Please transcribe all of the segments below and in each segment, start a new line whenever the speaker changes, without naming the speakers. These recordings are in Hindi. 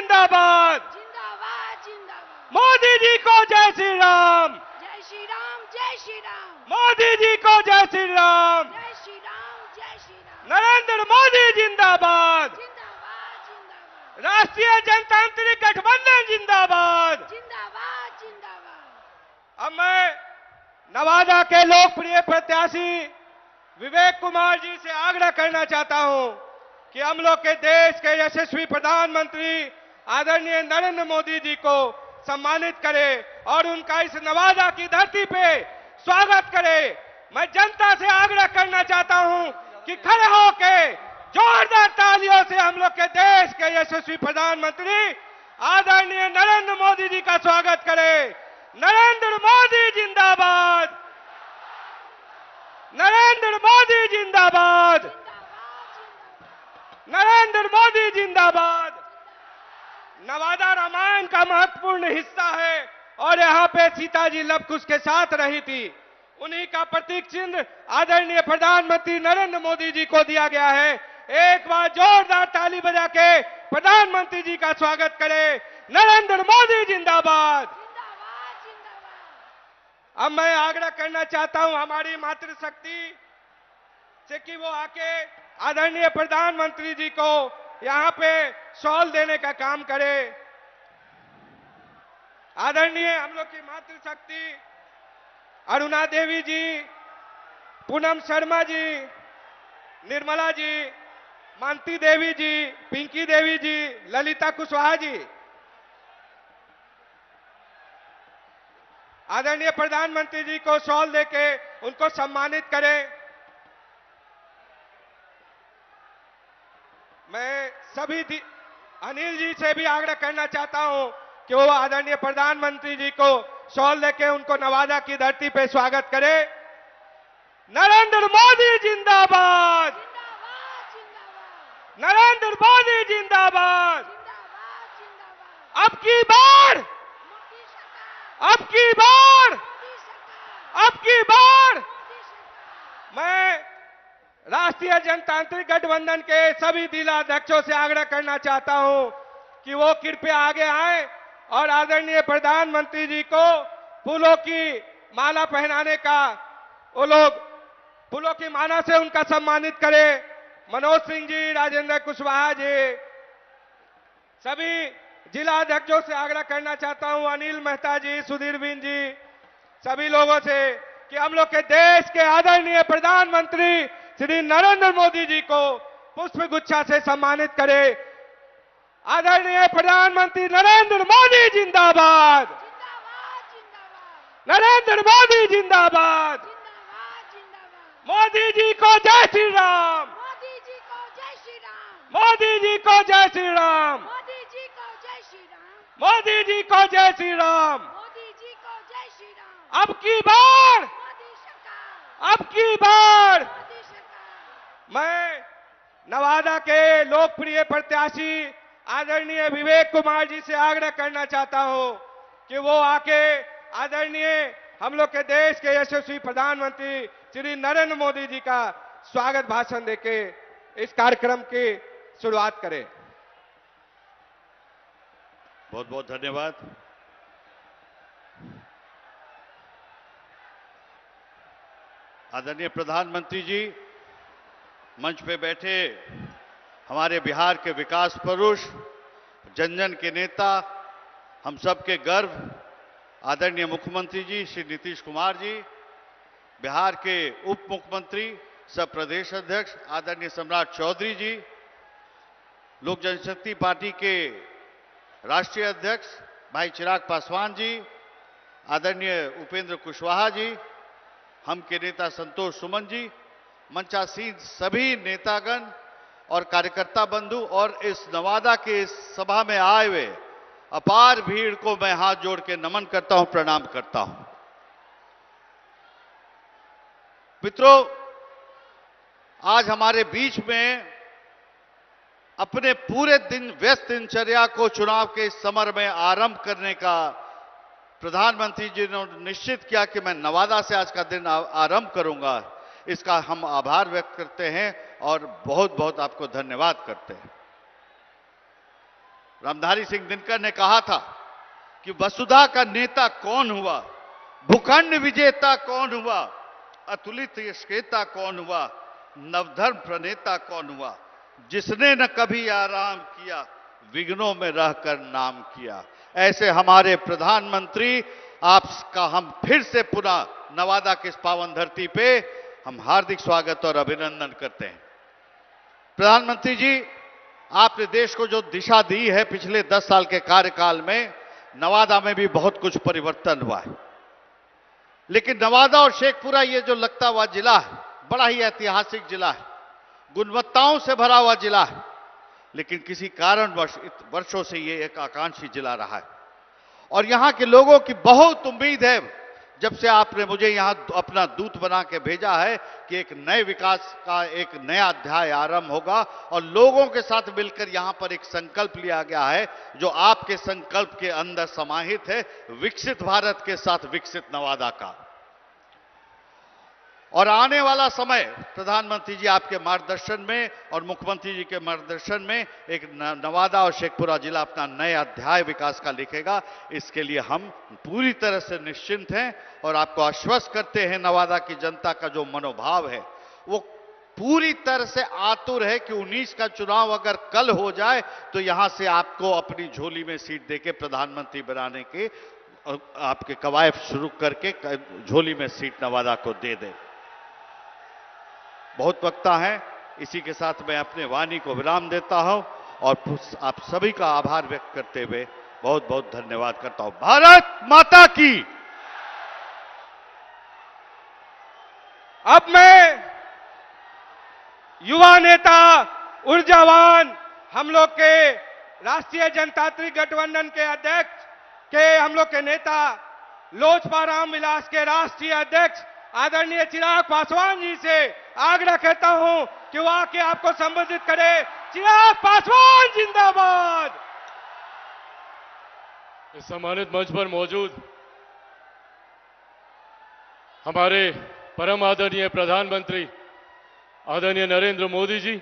जिंदाबाद।
जिंदाबाद जिंदाबाद।
मोदी जी को जय श्री राम।
जय श्री राम जय श्री राम।
मोदी जी को जय श्री राम।
जय श्री राम जय श्री राम।
नरेंद्र मोदी जिंदाबाद।
जिंदाबाद जिंदाबाद।
राष्ट्रीय जनतांत्रिक गठबंधन जिंदाबाद।
जिंदाबाद जिंदाबाद।
अब मैं नवादा के लोकप्रिय प्रत्याशी विवेक कुमार जी से आग्रह करना चाहता हूं कि हम लोग के देश के यशस्वी प्रधानमंत्री आदरणीय नरेंद्र मोदी जी को सम्मानित करें और उनका इस नवादा की धरती पे स्वागत करें। मैं जनता से आग्रह करना चाहता हूं कि खड़े होके जोरदार तालियों से हम लोग के देश के यशस्वी प्रधानमंत्री आदरणीय नरेंद्र मोदी जी का स्वागत करें। नरेंद्र मोदी जिंदाबाद। नरेंद्र मोदी जिंदाबाद। नरेंद्र मोदी जिंदाबाद। नवादा रामायण का महत्वपूर्ण हिस्सा है और यहाँ पे सीता जी लव कुश के साथ रही थी। उन्हीं का प्रतीक चिन्ह आदरणीय प्रधानमंत्री नरेंद्र मोदी जी को दिया गया है। एक बार जोरदार ताली बजा के प्रधानमंत्री जी का स्वागत करें। नरेंद्र मोदी जिंदाबाद। अब मैं आग्रह करना चाहता हूं हमारी मातृशक्ति से कि वो आके आदरणीय प्रधानमंत्री जी को यहां पे शॉल देने का काम करे। आदरणीय हम लोग की मातृशक्ति अरुणा देवी जी, पूनम शर्मा जी, निर्मला जी, मानती देवी जी, पिंकी देवी जी, ललिता कुशवाहा जी आदरणीय प्रधानमंत्री जी को शॉल देके उनको सम्मानित करें। मैं सभी अनिल जी से भी आग्रह करना चाहता हूं कि वो आदरणीय प्रधानमंत्री जी को शॉल देके उनको नवादा की धरती पे स्वागत करें। नरेंद्र मोदी जिंदाबाद। नरेंद्र मोदी जिंदाबाद। अब की बार, अब की बार, अब की बार मैं राष्ट्रीय जनतांत्रिक गठबंधन के सभी जिला अध्यक्षों से आग्रह करना चाहता हूं कि वो कृपया आगे आए और आदरणीय प्रधानमंत्री जी को फूलों की माला पहनाने का वो लोग फूलों की माला से उनका सम्मानित करें। मनोज सिंह जी, राजेंद्र कुशवाहा जी, सभी जिला अध्यक्षों से आग्रह करना चाहता हूं, अनिल मेहता जी, सुधीर बिन जी, सभी लोगों से कि हम लोग के देश के आदरणीय प्रधानमंत्री श्री नरेंद्र मोदी जी को पुष्प गुच्छा से सम्मानित करें। आदरणीय प्रधानमंत्री नरेंद्र मोदी जिंदाबाद। नरेंद्र मोदी जिंदाबाद। मोदी जी को जय श्री राम। मोदी जी को जय श्री राम। मोदी जी को जय श्री राम। मोदी जी को जय श्री राम। मोदी जी को जय श्री राम। मोदी जी को जय श्री राम। अब की बार, अब की बार मैं नवादा के लोकप्रिय प्रत्याशी आदरणीय विवेक कुमार जी से आग्रह करना चाहता हूं कि वो आके आदरणीय हम लोग के देश के यशस्वी प्रधानमंत्री श्री नरेंद्र मोदी जी का स्वागत भाषण देके इस कार्यक्रम की शुरुआत करें।
बहुत बहुत धन्यवाद। आदरणीय प्रधानमंत्री जी, मंच पे बैठे हमारे बिहार के विकास पुरुष, जन जन के नेता, हम सब के गर्व आदरणीय मुख्यमंत्री जी श्री नीतीश कुमार जी, बिहार के उप मुख्यमंत्री सब प्रदेश अध्यक्ष आदरणीय सम्राट चौधरी जी, लोक जनशक्ति पार्टी के राष्ट्रीय अध्यक्ष भाई चिराग पासवान जी, आदरणीय उपेंद्र कुशवाहा जी, हम के नेता संतोष सुमन जी, मंचासीन सभी नेतागण और कार्यकर्ता बंधु और इस नवादा के इस सभा में आए हुए अपार भीड़ को मैं हाथ जोड़ के नमन करता हूं, प्रणाम करता हूं। मित्रों, आज हमारे बीच में अपने पूरे दिन व्यस्त दिनचर्या को चुनाव के समर में आरंभ करने का प्रधानमंत्री जी ने निश्चित किया कि मैं नवादा से आज का दिन आरंभ करूंगा। इसका हम आभार व्यक्त करते हैं और बहुत बहुत आपको धन्यवाद करते हैं। रामधारी सिंह दिनकर ने कहा था कि वसुधा का नेता कौन हुआ, भूखंड विजेता कौन हुआ, अतुलित यशकेता कौन हुआ, नवधर्म प्रणेता कौन हुआ, जिसने न कभी आराम किया, विघ्नों में रहकर नाम किया। ऐसे हमारे प्रधानमंत्री, आपका हम फिर से पुनः नवादा की इस पावन धरती पे हम हार्दिक स्वागत और अभिनंदन करते हैं। प्रधानमंत्री जी, आपने देश को जो दिशा दी है पिछले 10 साल के कार्यकाल में, नवादा में भी बहुत कुछ परिवर्तन हुआ है। लेकिन नवादा और शेखपुरा ये जो लगता हुआ जिला है, बड़ा ही ऐतिहासिक जिला है, गुणवत्ताओं से भरा हुआ जिला है, लेकिन किसी कारणवश वर्षों से ये एक आकांक्षी जिला रहा है। और यहां के लोगों की बहुत उम्मीद है, जब से आपने मुझे यहां अपना दूत बना के भेजा है, कि एक नए विकास का एक नया अध्याय आरंभ होगा और लोगों के साथ मिलकर यहां पर एक संकल्प लिया गया है, जो आपके संकल्प के अंदर समाहित है, विकसित भारत के साथ विकसित नवादा का। और आने वाला समय प्रधानमंत्री जी आपके मार्गदर्शन में और मुख्यमंत्री जी के मार्गदर्शन में एक नवादा और शेखपुरा जिला अपना नए अध्याय विकास का लिखेगा। इसके लिए हम पूरी तरह से निश्चिंत हैं और आपको आश्वस्त करते हैं, नवादा की जनता का जो मनोभाव है वो पूरी तरह से आतुर है कि 19 का चुनाव अगर कल हो जाए तो यहां से आपको अपनी झोली में सीट देके प्रधानमंत्री बनाने के आपके कवायद शुरू करके झोली में सीट नवादा को दे दे। बहुत वक्ता है, इसी के साथ मैं अपने वाणी को विराम देता हूं और आप सभी का आभार व्यक्त करते हुए बहुत बहुत धन्यवाद करता हूं। भारत माता की।
अब मैं युवा नेता, ऊर्जावान, हम लोग के राष्ट्रीय जनतांत्रिक गठबंधन के अध्यक्ष के हम लोग के नेता, लोजपा राम विलास के राष्ट्रीय अध्यक्ष आदरणीय चिराग पासवान जी से आग्रह करता हूं कि वो आके आपको संबोधित करे। चिराग पासवान जिंदाबाद।
इस सम्मानित मंच पर मौजूद हमारे परम आदरणीय प्रधानमंत्री आदरणीय नरेंद्र मोदी जी,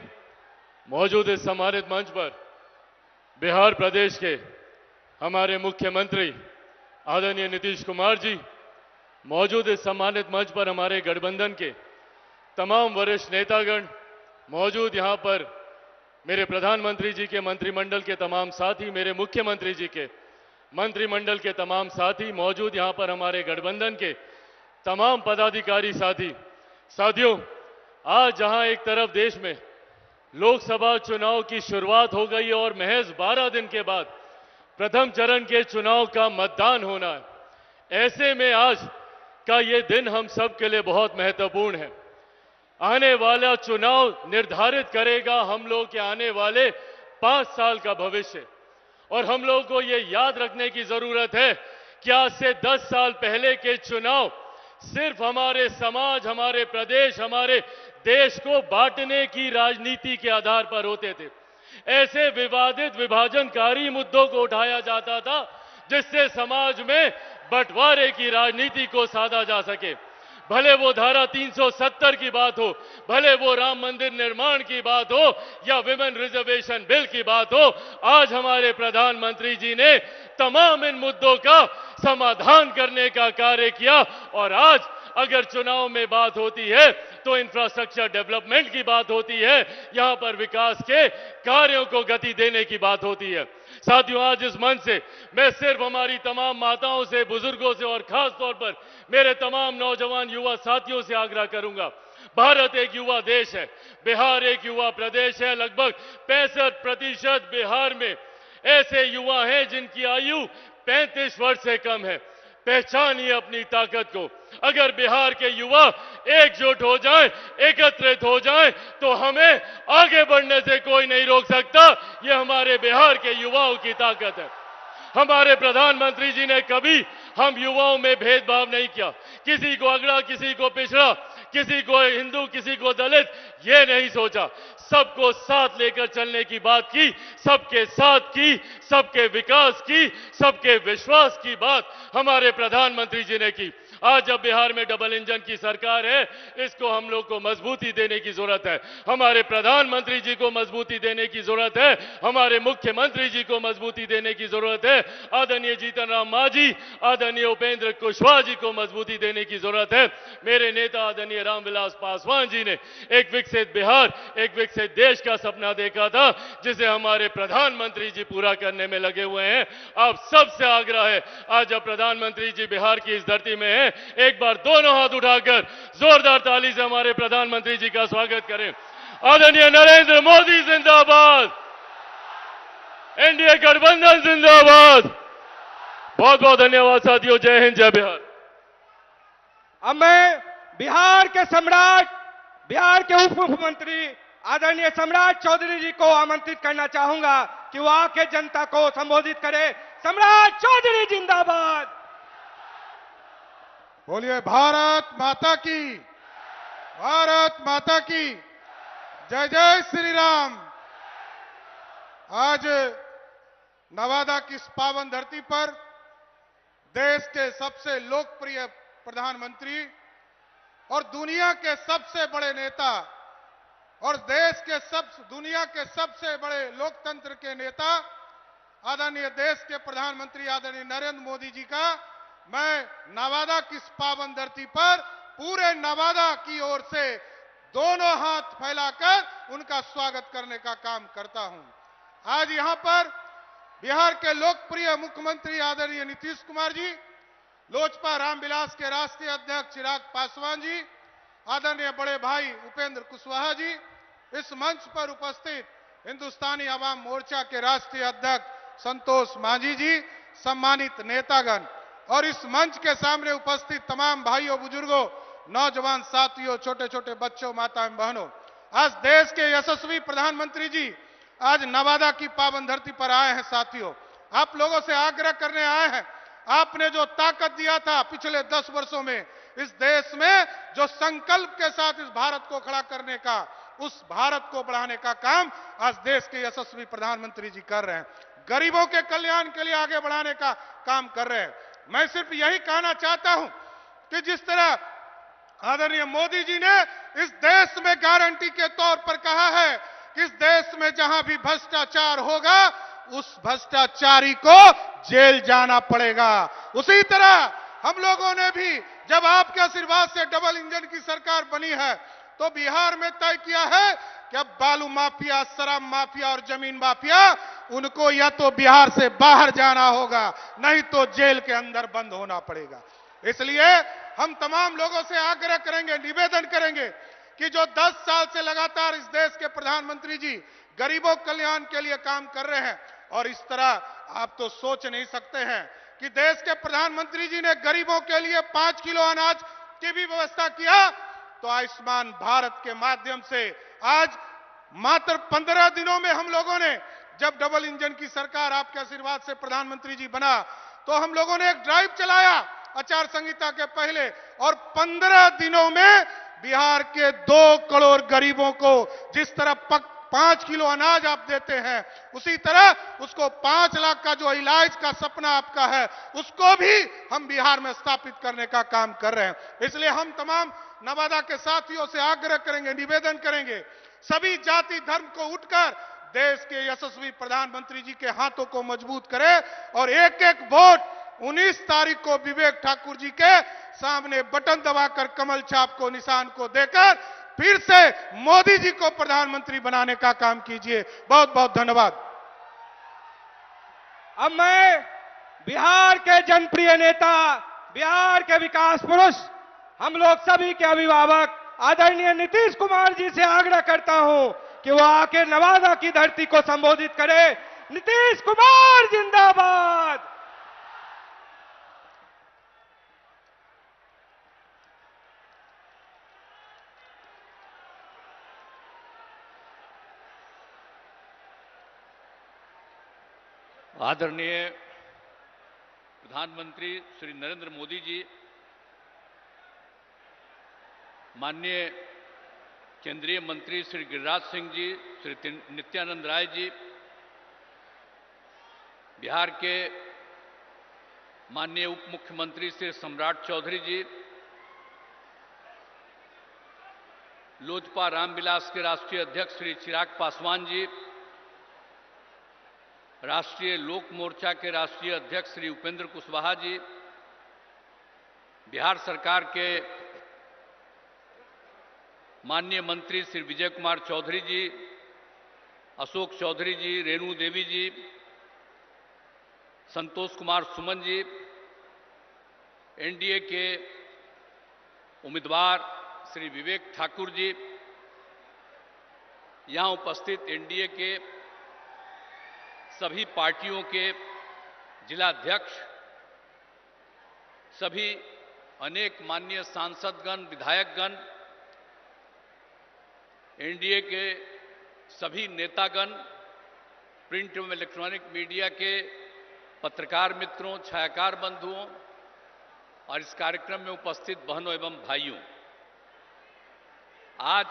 मौजूद इस सम्मानित मंच पर बिहार प्रदेश के हमारे मुख्यमंत्री आदरणीय नीतीश कुमार जी, मौजूद इस सम्मानित मंच पर हमारे गठबंधन के तमाम वरिष्ठ नेतागण, मौजूद यहां पर मेरे प्रधानमंत्री जी के मंत्रिमंडल के तमाम साथी, मेरे मुख्यमंत्री जी के मंत्रिमंडल के तमाम साथी, मौजूद यहां पर हमारे गठबंधन के तमाम पदाधिकारी साथियों, आज जहां एक तरफ देश में लोकसभा चुनाव की शुरुआत हो गई और महज 12 दिन के बाद प्रथम चरण के चुनाव का मतदान होना है, ऐसे में आज का ये दिन हम सब के लिए बहुत महत्वपूर्ण है। आने वाला चुनाव निर्धारित करेगा हम लोग के आने वाले 5 साल का भविष्य, और हम लोग को ये याद रखने की जरूरत है कि आज से 10 साल पहले के चुनाव सिर्फ हमारे समाज, हमारे प्रदेश, हमारे देश को बांटने की राजनीति के आधार पर होते थे। ऐसे विवादित विभाजनकारी मुद्दों को उठाया जाता था जिससे समाज में बंटवारे की राजनीति को साधा जा सके। भले वो धारा 370 की बात हो, भले वो राम मंदिर निर्माण की बात हो या विमेन रिजर्वेशन बिल की बात हो, आज हमारे प्रधानमंत्री जी ने तमाम इन मुद्दों का समाधान करने का कार्य किया। और आज अगर चुनाव में बात होती है तो इंफ्रास्ट्रक्चर डेवलपमेंट की बात होती है, यहां पर विकास के कार्यों को गति देने की बात होती है। साथियों, आज इस मंच से मैं सिर्फ हमारी तमाम माताओं से, बुजुर्गों से और खास तौर पर मेरे तमाम नौजवान युवा साथियों से आग्रह करूंगा। भारत एक युवा देश है, बिहार एक युवा प्रदेश है। लगभग 65% बिहार में ऐसे युवा हैं जिनकी आयु 35 वर्ष से कम है। पहचानिए अपनी ताकत को। अगर बिहार के युवा एकजुट हो जाएं, एकत्रित हो जाएं, तो हमें आगे बढ़ने से कोई नहीं रोक सकता। ये हमारे बिहार के युवाओं की ताकत है। हमारे प्रधानमंत्री जी ने कभी हम युवाओं में भेदभाव नहीं किया, किसी को अगड़ा, किसी को पिछड़ा, किसी को हिंदू, किसी को दलित, ये नहीं सोचा। सबको साथ लेकर चलने की बात की, सबके साथ की, सबके विकास की, सबके विश्वास की बात हमारे प्रधानमंत्री जी ने की। आज जब बिहार में डबल इंजन की सरकार है, इसको हम लोग को मजबूती देने की जरूरत है। हमारे प्रधानमंत्री जी को मजबूती देने की जरूरत है, हमारे मुख्यमंत्री जी को मजबूती देने की जरूरत है, आदरणीय जीतन राम मांझी, आदरणीय उपेंद्र कुशवाहा जी को मजबूती देने की जरूरत है। मेरे नेता आदरणीय रामविलास पासवान जी ने एक विकसित बिहार, एक विकसित देश का सपना देखा था, जिसे हमारे प्रधानमंत्री जी पूरा करने में लगे हुए हैं। आप सबसे आग्रह है, आज जब प्रधानमंत्री जी बिहार की इस धरती में हैं, एक बार दोनों हाथ उठाकर जोरदार ताली से हमारे प्रधानमंत्री जी का स्वागत करें। आदरणीय नरेंद्र मोदी जिंदाबाद, एनडीए गठबंधन जिंदाबाद। बहुत बहुत धन्यवाद साथियों। जय हिंद, जय बिहार।
अब मैं बिहार के सम्राट, बिहार के उप मुख्यमंत्री आदरणीय सम्राट चौधरी जी को आमंत्रित करना चाहूंगा कि वो आके जनता को संबोधित करे। सम्राट चौधरी जिंदाबाद।
बोलिए भारत माता की, भारत माता की जय। जय श्री राम। आज नवादा की इस पावन धरती पर देश के सबसे लोकप्रिय प्रधानमंत्री और दुनिया के सबसे बड़े नेता और दुनिया के सबसे बड़े लोकतंत्र के नेता आदरणीय देश के प्रधानमंत्री आदरणीय नरेंद्र मोदी जी का मैं नवादा की इस पावन धरती पर पूरे नवादा की ओर से दोनों हाथ फैलाकर उनका स्वागत करने का काम करता हूं। आज यहां पर बिहार के लोकप्रिय मुख्यमंत्री आदरणीय नीतीश कुमार जी, लोजपा रामविलास के राष्ट्रीय अध्यक्ष चिराग पासवान जी, आदरणीय बड़े भाई उपेंद्र कुशवाहा जी, इस मंच पर उपस्थित हिंदुस्तानी अवाम मोर्चा के राष्ट्रीय अध्यक्ष संतोष मांझी जी, सम्मानित नेतागण और इस मंच के सामने उपस्थित तमाम भाइयों, बुजुर्गों, नौजवान साथियों, छोटे छोटे बच्चों, माताओं बहनों, आज देश के यशस्वी प्रधानमंत्री जी आज नवादा की पावन धरती पर आए हैं। साथियों, आप लोगों से आग्रह करने आए हैं, आपने जो ताकत दिया था पिछले 10 वर्षों में इस देश में, जो संकल्प के साथ इस भारत को खड़ा करने का, उस भारत को बढ़ाने का काम आज देश के यशस्वी प्रधानमंत्री जी कर रहे हैं। गरीबों के कल्याण के लिए आगे बढ़ाने का काम कर रहे हैं। मैं सिर्फ यही कहना चाहता हूं कि जिस तरह आदरणीय मोदी जी ने इस देश में गारंटी के तौर पर कहा है कि इस देश में जहां भी भ्रष्टाचार होगा उस भ्रष्टाचारी को जेल जाना पड़ेगा, उसी तरह हम लोगों ने भी जब आपके आशीर्वाद से डबल इंजन की सरकार बनी है तो बिहार में तय किया है कि अब बालू माफिया, शराब माफिया और जमीन माफिया, उनको या तो बिहार से बाहर जाना होगा, नहीं तो जेल के अंदर बंद होना पड़ेगा। इसलिए हम तमाम लोगों से आग्रह करेंगे, निवेदन करेंगे कि जो 10 साल से लगातार इस देश के प्रधानमंत्री जी गरीबों कल्याण के लिए काम कर रहे हैं, और इस तरह आप तो सोच नहीं सकते हैं कि देश के प्रधानमंत्री जी ने गरीबों के लिए 5 किलो अनाज की भी व्यवस्था किया, तो आयुष्मान भारत के माध्यम से आज मात्र 15 दिनों में हम लोगों ने, जब डबल इंजन की सरकार आपके आशीर्वाद से प्रधानमंत्री जी बना, तो हम लोगों ने एक ड्राइव चलाया आचार संहिता के पहले, और 15 दिनों में बिहार के 2 करोड़ गरीबों को जिस तरह 5 किलो अनाज आप देते हैं, उसी तरह उसको 5 लाख का जो इलाज का सपना आपका है, उसको भी हम बिहार में स्थापित करने का काम कर रहे हैं। इसलिए हम तमाम नवादा के साथियों से आग्रह करेंगे, निवेदन करेंगे, सभी जाति धर्म को उठकर देश के यशस्वी प्रधानमंत्री जी के हाथों को मजबूत करें और एक एक वोट 19 तारीख को विवेक ठाकुर जी के सामने बटन दबाकर कमल छाप को, निशान को देकर फिर से मोदी जी को प्रधानमंत्री बनाने का काम कीजिए। बहुत बहुत धन्यवाद।
अब मैं बिहार के जनप्रिय नेता, बिहार के विकास पुरुष, हम लोग सभी के अभिभावक आदरणीय नीतीश कुमार जी से आग्रह करता हूं कि वो आके नवादा की धरती को संबोधित करे। नीतीश कुमार जिंदाबाद।
आदरणीय प्रधानमंत्री श्री नरेंद्र मोदी जी, माननीय केंद्रीय मंत्री श्री गिरिराज सिंह जी, श्री नित्यानंद राय जी, बिहार के
माननीय उप मुख्यमंत्री श्री सम्राट चौधरी जी, लोजपा रामविलास के राष्ट्रीय अध्यक्ष श्री चिराग पासवान जी, राष्ट्रीय लोक मोर्चा के राष्ट्रीय अध्यक्ष श्री उपेंद्र कुशवाहा जी, बिहार सरकार के माननीय मंत्री श्री विजय कुमार चौधरी जी, अशोक चौधरी जी, रेणु देवी जी, संतोष कुमार सुमन जी, एनडीए के उम्मीदवार श्री विवेक ठाकुर जी, यहां उपस्थित एनडीए के सभी पार्टियों के जिलाध्यक्ष, सभी अनेक माननीय सांसदगण, विधायकगण, एनडीए के सभी नेतागण, प्रिंट एवं इलेक्ट्रॉनिक मीडिया के पत्रकार मित्रों, छायाकार बंधुओं और इस कार्यक्रम में उपस्थित बहनों एवं भाइयों, आज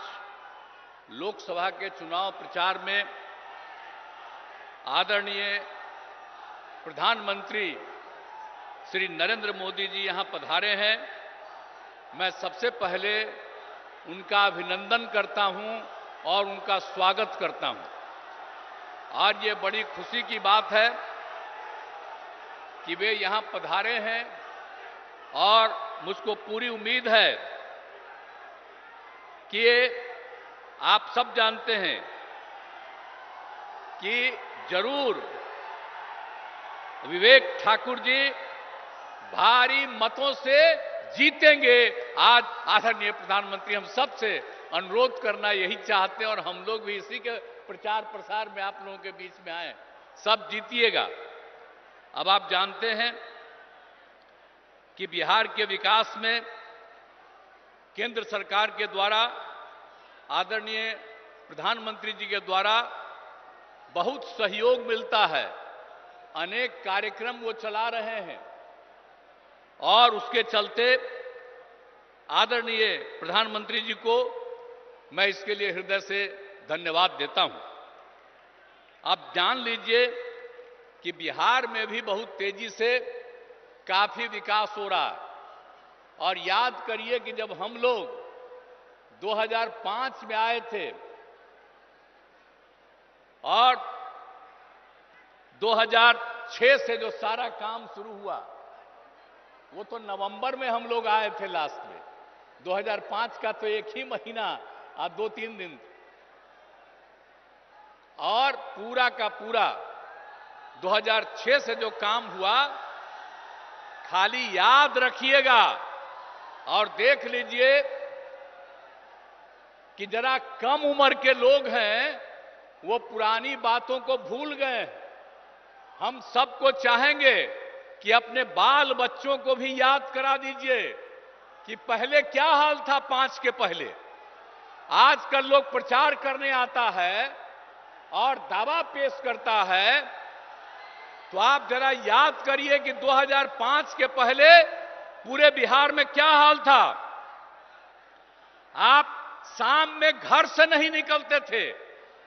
लोकसभा के चुनाव प्रचार में आदरणीय प्रधानमंत्री श्री नरेंद्र मोदी जी यहां पधारे हैं। मैं सबसे पहले उनका अभिनंदन करता हूं और उनका स्वागत करता हूं। आज ये बड़ी खुशी की बात है कि वे यहां पधारे हैं और मुझको पूरी उम्मीद है कि आप सब जानते हैं कि जरूर विवेक ठाकुर जी भारी मतों से जीतेंगे। आज आदरणीय प्रधानमंत्री हम सबसे अनुरोध करना यही चाहते हैं और हम लोग भी इसी के प्रचार प्रसार में आप लोगों के बीच में आए, सब जीतिएगा। अब आप जानते हैं कि बिहार के विकास में केंद्र सरकार के द्वारा, आदरणीय प्रधानमंत्री जी के द्वारा बहुत सहयोग मिलता है। अनेक कार्यक्रम वो चला रहे हैं और उसके चलते आदरणीय प्रधानमंत्री जी को मैं इसके लिए हृदय से धन्यवाद देता हूं। आप जान लीजिए कि बिहार में भी बहुत तेजी से काफी विकास हो रहा है और याद करिए कि जब हम लोग 2005 में आए थे और 2006 से जो सारा काम शुरू हुआ वो तो नवंबर में हम लोग आए थे लास्ट में। 2005 का तो एक ही महीना और 2-3 दिन और पूरा का पूरा 2006 से जो काम हुआ, खाली याद रखिएगा और देख लीजिए कि जरा कम उम्र के लोग हैं वो पुरानी बातों को भूल गए। हम सबको चाहेंगे कि अपने बाल बच्चों को भी याद करा दीजिए कि पहले क्या हाल था 5 के पहले। आजकल लोग प्रचार करने आता है और दावा पेश करता है, तो आप जरा याद करिए कि 2005 के पहले पूरे बिहार में क्या हाल था। आप शाम में घर से नहीं निकलते थे।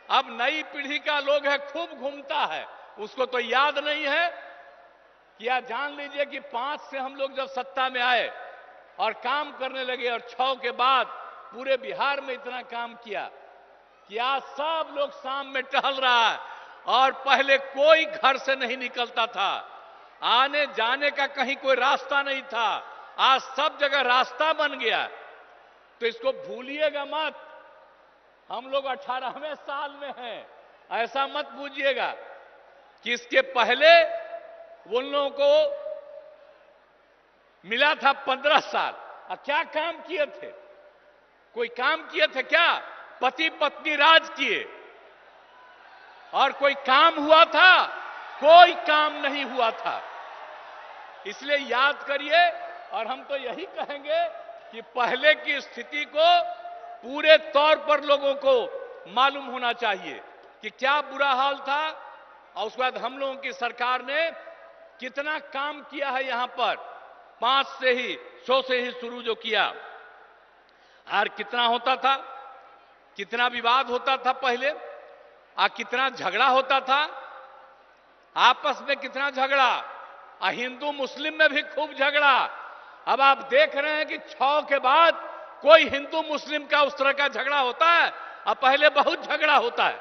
अब नई पीढ़ी का लोग है खूब घूमता है, उसको तो याद नहीं है। क्या जान लीजिए कि 5 से हम लोग जब सत्ता में आए और काम करने लगे और 6 के बाद पूरे बिहार में इतना काम किया कि आज सब लोग शाम में टहल रहा है और पहले कोई घर से नहीं निकलता था। आने जाने का कहीं कोई रास्ता नहीं था, आज सब जगह रास्ता बन गया। तो इसको भूलिएगा मत। हम लोग 18वें साल में हैं, ऐसा मत बूझिएगा कि इसके पहले उन लोगों को मिला था 15 साल। और क्या काम किए थे? कोई काम किए थे क्या? पति पत्नी राज किए और कोई काम हुआ था? कोई काम नहीं हुआ था। इसलिए याद करिए और हम तो यही कहेंगे कि पहले की स्थिति को पूरे तौर पर लोगों को मालूम होना चाहिए कि क्या बुरा हाल था और उसके बाद हम लोगों की सरकार ने कितना काम किया है। यहां पर 5 से ही 100 से ही शुरू जो किया, और कितना होता था, कितना विवाद होता था पहले, और कितना झगड़ा होता था, आपस में कितना झगड़ा, और हिंदू मुस्लिम में भी खूब झगड़ा। अब आप देख रहे हैं कि 6 के बाद कोई हिंदू मुस्लिम का उस तरह का झगड़ा होता है? अब पहले बहुत झगड़ा होता है।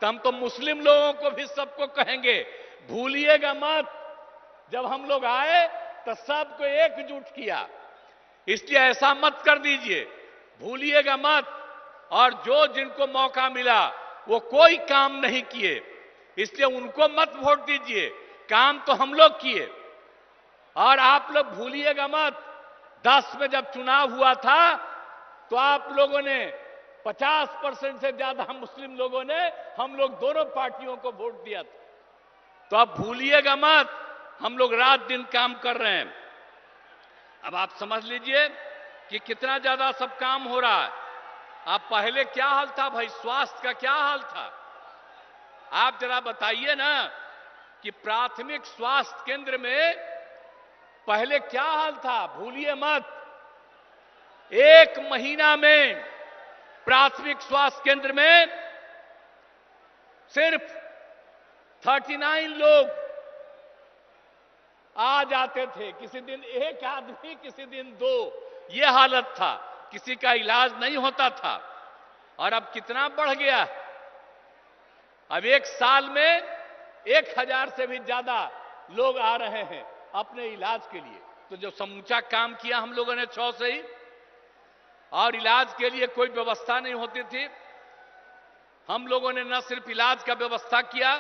तो हम तो मुस्लिम लोगों को भी सबको कहेंगे, भूलिएगा मत, जब हम लोग आए तो सबको एकजुट किया, इसलिए ऐसा मत कर दीजिए, भूलिएगा मत। और जो जिनको मौका मिला वो कोई काम नहीं किए, इसलिए उनको मत वोट दीजिए, काम तो हम लोग किए। और आप लोग भूलिएगा मत, 10 में जब चुनाव हुआ था तो आप लोगों ने 50% से ज्यादा मुस्लिम लोगों ने हम लोग दोनों पार्टियों को वोट दिया था। तो आप भूलिएगा मत, हम लोग रात दिन काम कर रहे हैं। अब आप समझ लीजिए कि कितना ज्यादा सब काम हो रहा है। अब पहले क्या हाल था भाई, स्वास्थ्य का क्या हाल था? आप जरा बताइए ना कि प्राथमिक स्वास्थ्य केंद्र में पहले क्या हाल था, भूलिए मत। 1 महीना में प्राथमिक स्वास्थ्य केंद्र में सिर्फ 39 लोग आ जाते थे, किसी दिन 1 आदमी, किसी दिन 2, यह हालत था, किसी का इलाज नहीं होता था। और अब कितना बढ़ गया, अब 1 साल में 1000 से भी ज्यादा लोग आ रहे हैं अपने इलाज के लिए। तो जो समूचा काम किया हम लोगों ने 6 से ही, और इलाज के लिए कोई व्यवस्था नहीं होती थी, हम लोगों ने न सिर्फ इलाज का व्यवस्था किया,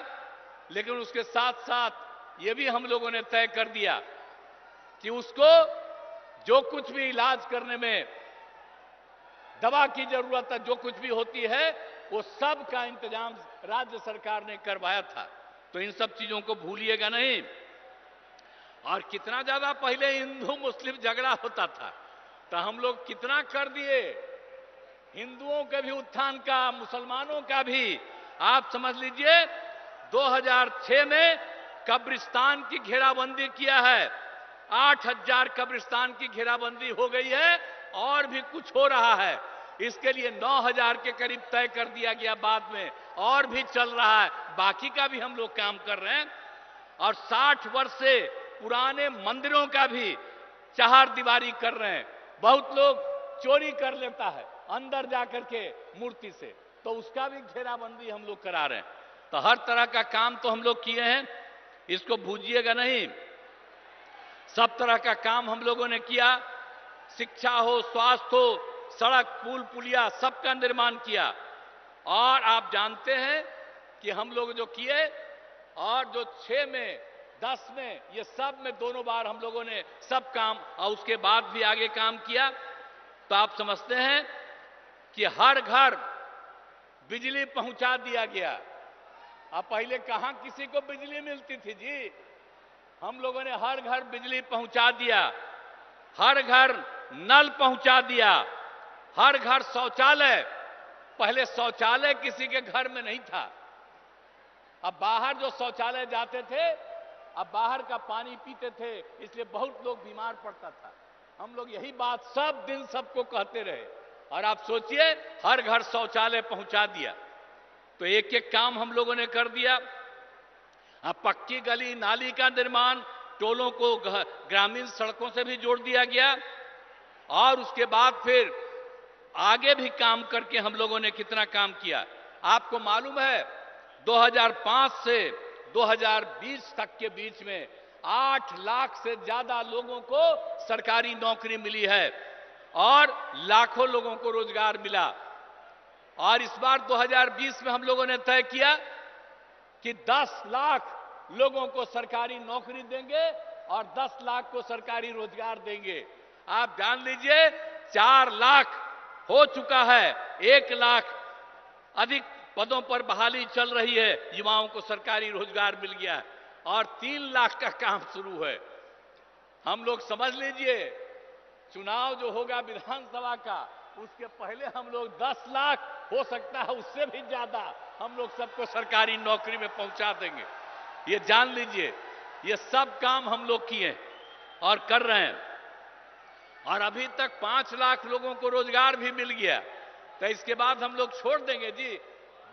लेकिन उसके साथ साथ यह भी हम लोगों ने तय कर दिया कि उसको जो कुछ भी इलाज करने में दवा की जरूरत है, जो कुछ भी होती है, वो सब का इंतजाम राज्य सरकार ने करवाया था। तो इन सब चीजों को भूलिएगा नहीं। और कितना ज्यादा पहले हिंदू मुस्लिम झगड़ा होता था, तो हम लोग कितना कर दिए, हिंदुओं के भी उत्थान का, मुसलमानों का भी। आप समझ लीजिए 2006 में कब्रिस्तान की घेराबंदी किया है, 8000 कब्रिस्तान की घेराबंदी हो गई है, और भी कुछ हो रहा है। इसके लिए 9000 के करीब तय कर दिया गया बाद में, और भी चल रहा है, बाकी का भी हम लोग काम कर रहे हैं। और 60 वर्ष से पुराने मंदिरों का भी चार दीवारी कर रहे हैं। बहुत लोग चोरी कर लेता है अंदर जाकर के मूर्ति से, तो उसका भी घेराबंदी हम लोग करा रहे हैं। तो हर तरह का काम तो हम लोग किए हैं, इसको भूलिएगा नहीं। सब तरह का काम हम लोगों ने किया, शिक्षा हो, स्वास्थ्य हो, सड़क, पुल, पुलिया, सबका निर्माण किया। और आप जानते हैं कि हम लोग जो किए, और जो 6 में 10 में, ये सब में दोनों बार हम लोगों ने सब काम, और उसके बाद भी आगे काम किया। तो आप समझते हैं कि हर घर बिजली पहुंचा दिया गया। अब पहले कहां किसी को बिजली मिलती थी जी, हम लोगों ने हर घर बिजली पहुंचा दिया, हर घर नल पहुंचा दिया, हर घर शौचालय। पहले शौचालय किसी के घर में नहीं था, अब बाहर जो शौचालय जाते थे, अब बाहर का पानी पीते थे, इसलिए बहुत लोग बीमार पड़ता था। हम लोग यही बात सब दिन सबको कहते रहे, और आप सोचिए हर घर शौचालय पहुंचा दिया। तो एक एक काम हम लोगों ने कर दिया। अब पक्की गली नाली का निर्माण, टोलों को ग्रामीण सड़कों से भी जोड़ दिया गया। और उसके बाद फिर आगे भी काम करके हम लोगों ने कितना काम किया। आपको मालूम है 2005 से 2020 तक के बीच में 8 लाख से ज्यादा लोगों को सरकारी नौकरी मिली है, और लाखों लोगों को रोजगार मिला। और इस बार 2020 में हम लोगों ने तय किया कि 10 लाख लोगों को सरकारी नौकरी देंगे और 10 लाख को सरकारी रोजगार देंगे। आप जान लीजिए 4 लाख हो चुका है, 1 लाख अधिक पदों पर बहाली चल रही है, युवाओं को सरकारी रोजगार मिल गया है, और 3 लाख का काम शुरू है। हम लोग समझ लीजिए चुनाव जो होगा विधानसभा का, उसके पहले हम लोग 10 लाख, हो सकता है उससे भी ज्यादा, हम लोग सबको सरकारी नौकरी में पहुंचा देंगे। ये जान लीजिए, ये सब काम हम लोग किए और कर रहे हैं। और अभी तक 5 लाख लोगों को रोजगार भी मिल गया। तो इसके बाद हम लोग छोड़ देंगे जी,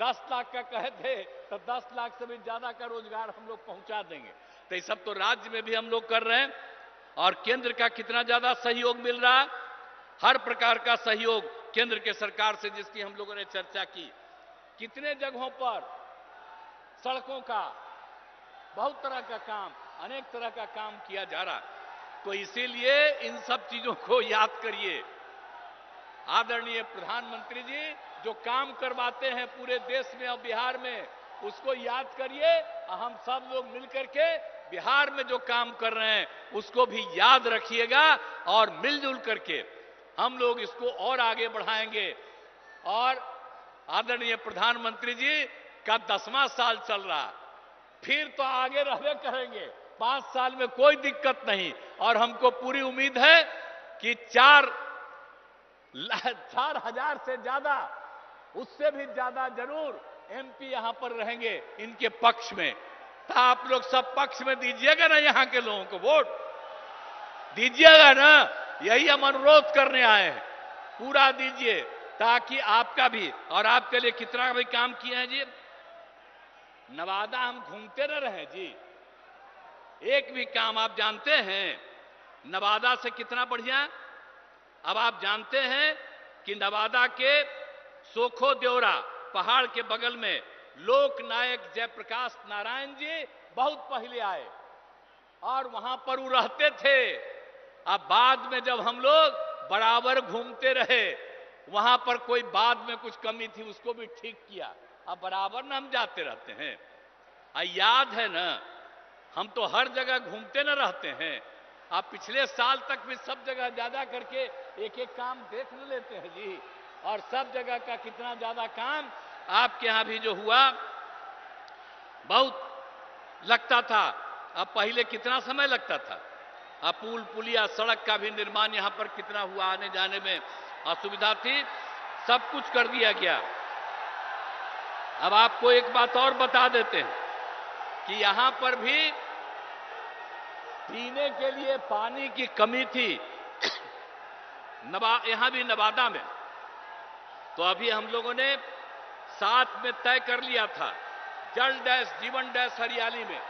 10 लाख का कहे थे तो 10 लाख से भी ज्यादा का रोजगार हम लोग पहुंचा देंगे। तो ये सब तो राज्य में भी हम लोग कर रहे हैं। और केंद्र का कितना ज्यादा सहयोग मिल रहा, हर प्रकार का सहयोग केंद्र के सरकार से, जिसकी हम लोगों ने चर्चा की। कितने जगहों पर सड़कों का, बहुत तरह का काम, अनेक तरह का काम किया जा रहा। तो इसीलिए इन सब चीजों को याद करिए। आदरणीय प्रधानमंत्री जी जो काम करवाते हैं पूरे देश में और बिहार में, उसको याद करिए। हम सब लोग मिलकर के बिहार में जो काम कर रहे हैं उसको भी याद रखिएगा और मिलजुल करके हम लोग इसको और आगे बढ़ाएंगे। और आदरणीय प्रधानमंत्री जी का 10वां साल चल रहा, फिर तो आगे रहने करेंगे। 5 साल में कोई दिक्कत नहीं। और हमको पूरी उम्मीद है कि 4,000 से ज्यादा, उससे भी ज्यादा जरूर एमपी यहां पर रहेंगे इनके पक्ष में। तो आप लोग सब पक्ष में दीजिएगा ना, यहां के लोगों को वोट दीजिएगा ना। यही हम अनुरोध करने आए हैं, पूरा दीजिए ताकि आपका भी और आपके लिए कितना भी काम किए हैं जी। नवादा हम घूमते न रहे जी, एक भी काम आप जानते हैं नवादा से कितना बढ़िया। अब आप जानते हैं कि नवादा के सोखो देवरा पहाड़ के बगल में लोक नायक जयप्रकाश नारायण जी बहुत पहले आए और वहां पर वो रहते थे। अब बाद में जब हम लोग बराबर घूमते रहे, वहां पर कोई बाद में कुछ कमी थी उसको भी ठीक किया। अब बराबर ना हम जाते रहते हैं। याद है ना, हम तो हर जगह घूमते न रहते हैं। आप पिछले साल तक भी सब जगह ज्यादा करके एक एक काम देख न लेते हैं जी। और सब जगह का कितना ज्यादा काम आपके यहां भी जो हुआ, बहुत लगता था। अब पहले कितना समय लगता था। अब पुल पुलिया सड़क का भी निर्माण यहां पर कितना हुआ, आने जाने में असुविधा थी, सब कुछ कर दिया गया। अब आपको एक बात और बता देते हैं कि यहां पर भी पीने के लिए पानी की कमी थी यहां भी नवादा में। तो अभी हम लोगों ने साथ में तय कर लिया था जल डैश जीवन डैश हरियाली में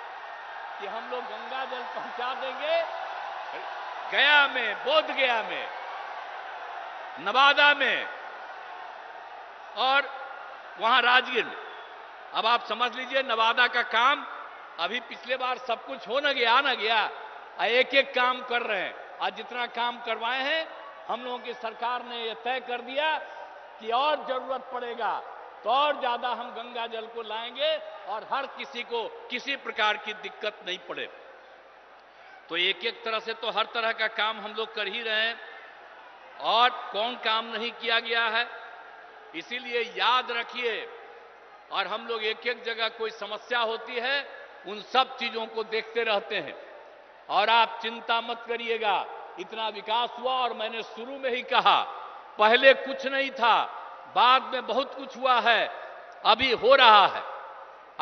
कि हम लोग गंगा जल पहुंचा देंगे गया में, बोध गया में, नवादा में और वहां राजगीर में। अब आप समझ लीजिए नवादा का काम अभी पिछले बार सब कुछ हो न गया, एक एक काम कर रहे हैं। आज जितना काम करवाए हैं हम लोगों की सरकार ने यह तय कर दिया कि और जरूरत पड़ेगा तो और ज्यादा हम गंगा जल को लाएंगे और हर किसी को किसी प्रकार की दिक्कत नहीं पड़े। तो एक एक तरह से तो हर तरह का काम हम लोग कर ही रहे हैं और कौन काम नहीं किया गया है। इसीलिए याद रखिए, और हम लोग एक एक जगह कोई समस्या होती है उन सब चीजों को देखते रहते हैं। और आप चिंता मत करिएगा, इतना विकास हुआ। और मैंने शुरू में ही कहा पहले कुछ नहीं था, बाद में बहुत कुछ हुआ है, अभी हो रहा है।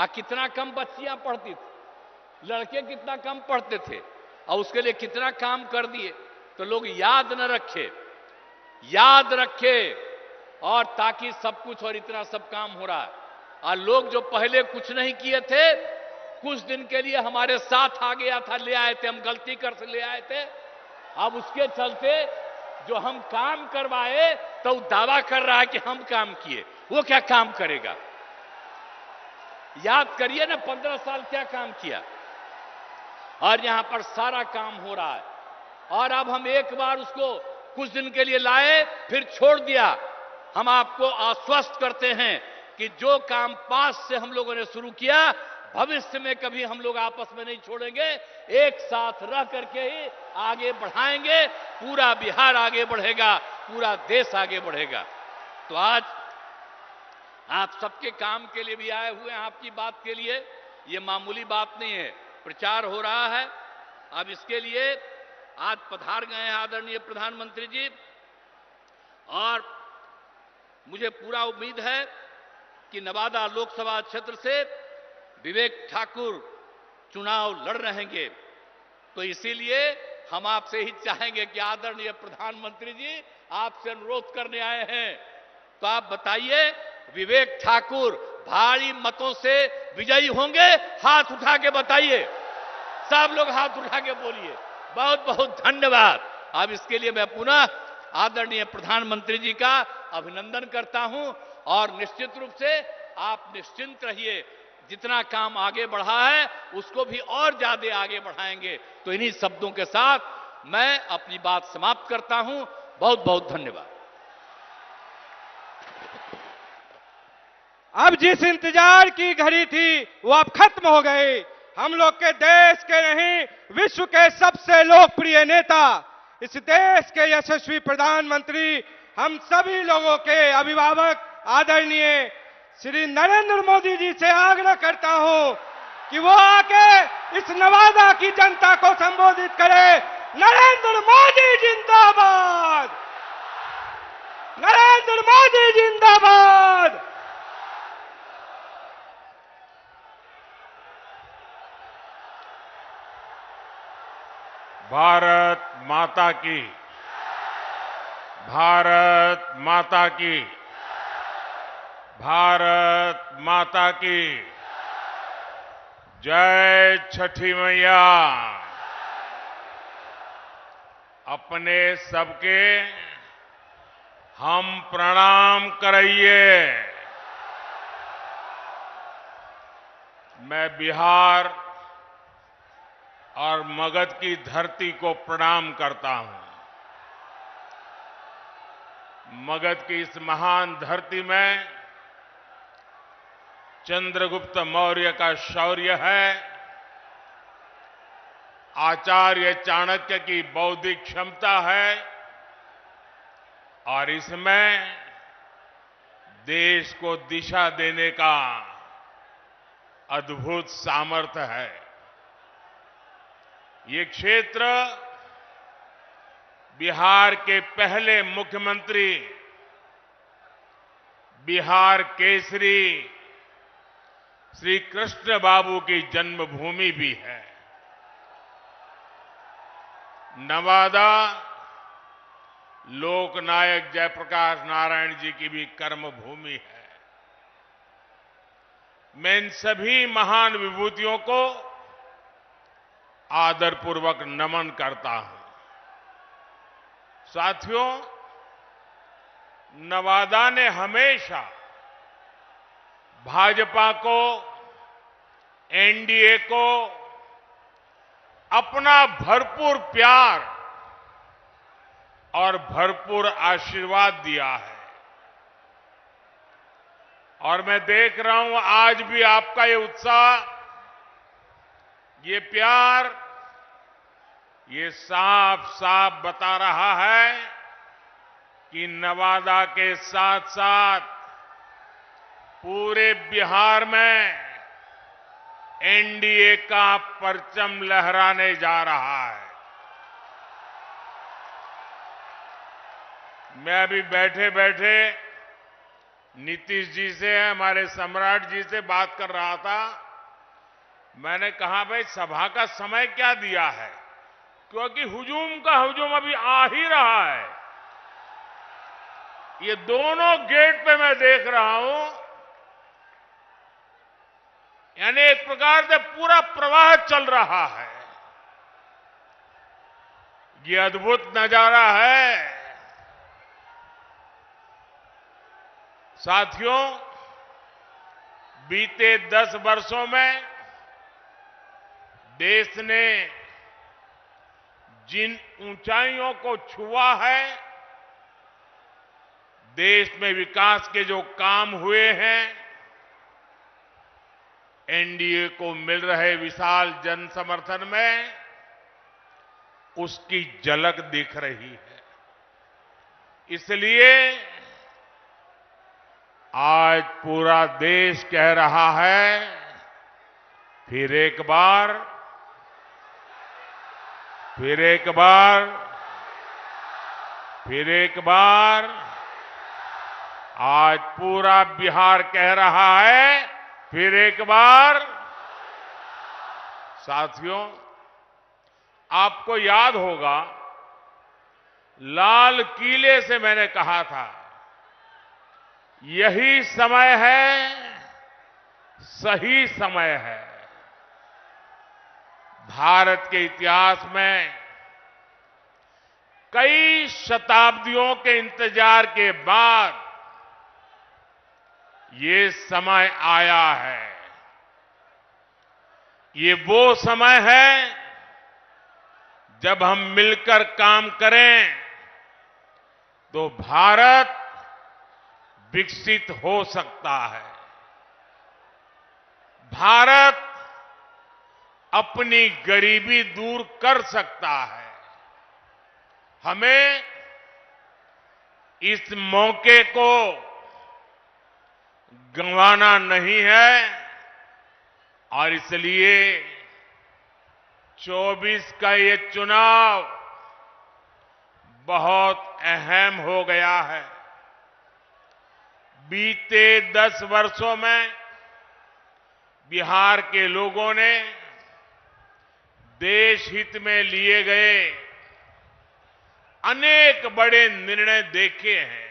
कितना कम बच्चियां पढ़ती थी, लड़के कितना कम पढ़ते थे और उसके लिए कितना काम कर दिए। तो लोग याद न रखे, याद रखे और ताकि सब कुछ और इतना सब काम हो रहा है। और लोग जो पहले कुछ नहीं किए थे, कुछ दिन के लिए हमारे साथ आ गया था, ले आए थे, हम गलती कर से ले आए थे। अब उसके चलते जो हम काम करवाए तो दावा कर रहा है कि हम काम किए। वो क्या काम करेगा? याद करिए ना 15 साल क्या काम किया। और यहां पर सारा काम हो रहा है। और अब हम एक बार उसको कुछ दिन के लिए लाए फिर छोड़ दिया। हम आपको आश्वस्त करते हैं कि जो काम पास से हम लोगों ने शुरू किया भविष्य में कभी हम लोग आपस में नहीं छोड़ेंगे, एक साथ रह करके ही आगे बढ़ाएंगे। पूरा बिहार आगे बढ़ेगा, पूरा देश आगे बढ़ेगा। तो आज आप सबके काम के लिए भी आए हुए हैं, आपकी बात के लिए। ये मामूली बात नहीं है, प्रचार हो रहा है। अब इसके लिए आज पधार गए हैं आदरणीय प्रधानमंत्री जी। और मुझे पूरा उम्मीद है कि नवादा लोकसभा क्षेत्र से विवेक ठाकुर चुनाव लड़ रहेंगे। तो इसीलिए हम आपसे ही चाहेंगे कि आदरणीय प्रधानमंत्री जी आपसे अनुरोध करने आए हैं। तो आप बताइए विवेक ठाकुर भारी मतों से विजयी होंगे? हाथ उठा के बताइए, सब लोग हाथ उठा के बोलिए। बहुत बहुत धन्यवाद। अब इसके लिए मैं पुनः आदरणीय प्रधानमंत्री जी का अभिनंदन करता हूं और निश्चित रूप से आप निश्चिंत रहिए, जितना काम आगे बढ़ा है उसको भी और ज्यादा आगे बढ़ाएंगे। तो इन्हीं शब्दों के साथ मैं अपनी बात समाप्त करता हूं। बहुत बहुत धन्यवाद।
अब जिस इंतजार की घड़ी थी वो अब खत्म हो गई। हम लोग के देश के नहीं, विश्व के सबसे लोकप्रिय नेता, इस देश के यशस्वी प्रधानमंत्री, हम सभी लोगों के अभिभावक आदरणीय श्री नरेंद्र मोदी जी से आग्रह करता हूं कि वो आके इस नवादा की जनता को संबोधित करे। नरेंद्र मोदी जिंदाबाद, नरेंद्र मोदी जिंदाबाद।
भारत माता की, भारत माता की, भारत माता की जय। छठी मैया अपने सबके हम प्रणाम कराइए। मैं बिहार और मगध की धरती को प्रणाम करता हूं। मगध की इस महान धरती में चंद्रगुप्त मौर्य का शौर्य है, आचार्य चाणक्य की बौद्धिक क्षमता है और इसमें देश को दिशा देने का अद्भुत सामर्थ्य है। ये क्षेत्र बिहार के पहले मुख्यमंत्री, बिहार केसरी श्री कृष्ण बाबू की जन्मभूमि भी है। नवादा लोकनायक जयप्रकाश नारायण जी की भी कर्मभूमि है। मैं इन सभी महान विभूतियों को आदरपूर्वक नमन करता हूं। साथियों, नवादा ने हमेशा भाजपा को, एनडीए को अपना भरपूर प्यार और भरपूर आशीर्वाद दिया है और मैं देख रहा हूं आज भी आपका ये उत्साह, ये प्यार, ये साफ साफ बता रहा है कि नवादा के साथ साथ पूरे बिहार में एनडीए का परचम लहराने जा रहा है। मैं अभी बैठे बैठे नीतीश जी से, हमारे सम्राट जी से बात कर रहा था। मैंने कहा भाई सभा का समय क्या दिया है, क्योंकि हुजूम का हुजूम अभी आ ही रहा है। ये दोनों गेट पे मैं देख रहा हूं, यानी एक प्रकार से पूरा प्रवाह चल रहा है। ये अद्भुत नजारा है। साथियों, बीते 10 वर्षों में देश ने जिन ऊंचाइयों को छुआ है, देश में विकास के जो काम हुए हैं, एनडीए को मिल रहे विशाल जन समर्थन में उसकी झलक दिख रही है। इसलिए आज पूरा देश कह रहा है, फिर एक बार, फिर एक बार, फिर एक बार, आज पूरा बिहार कह रहा है, फिर एक बार। साथियों, आपको याद होगा लाल किले से मैंने कहा था, यही समय है सही समय है। भारत के इतिहास में कई शताब्दियों के इंतजार के बाद ये समय आया है। ये वो समय है जब हम मिलकर काम करें तो भारत विकसित हो सकता है। भारत अपनी गरीबी दूर कर सकता है। हमें इस मौके को गंवाना नहीं है और इसलिए 24 का ये चुनाव बहुत अहम हो गया है। बीते 10 वर्षों में बिहार के लोगों ने देश हित में लिए गए अनेक बड़े निर्णय देखे हैं।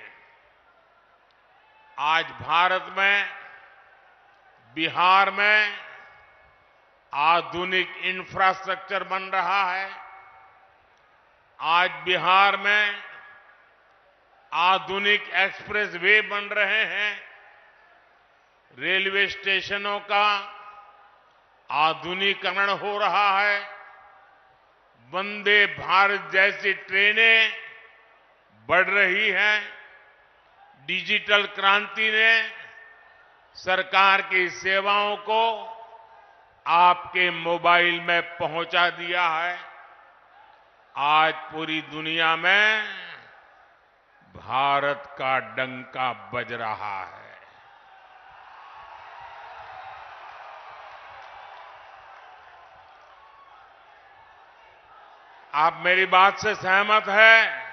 आज भारत में, बिहार में आधुनिक इंफ्रास्ट्रक्चर बन रहा है। आज बिहार में आधुनिक एक्सप्रेस वे बन रहे हैं। रेलवे स्टेशनों का आधुनिकीकरण हो रहा है। वंदे भारत जैसी ट्रेनें बढ़ रही हैं। डिजिटल क्रांति ने सरकार की सेवाओं को आपके मोबाइल में पहुंचा दिया है। आज पूरी दुनिया में भारत का डंका बज रहा है। आप मेरी बात से सहमत हैं?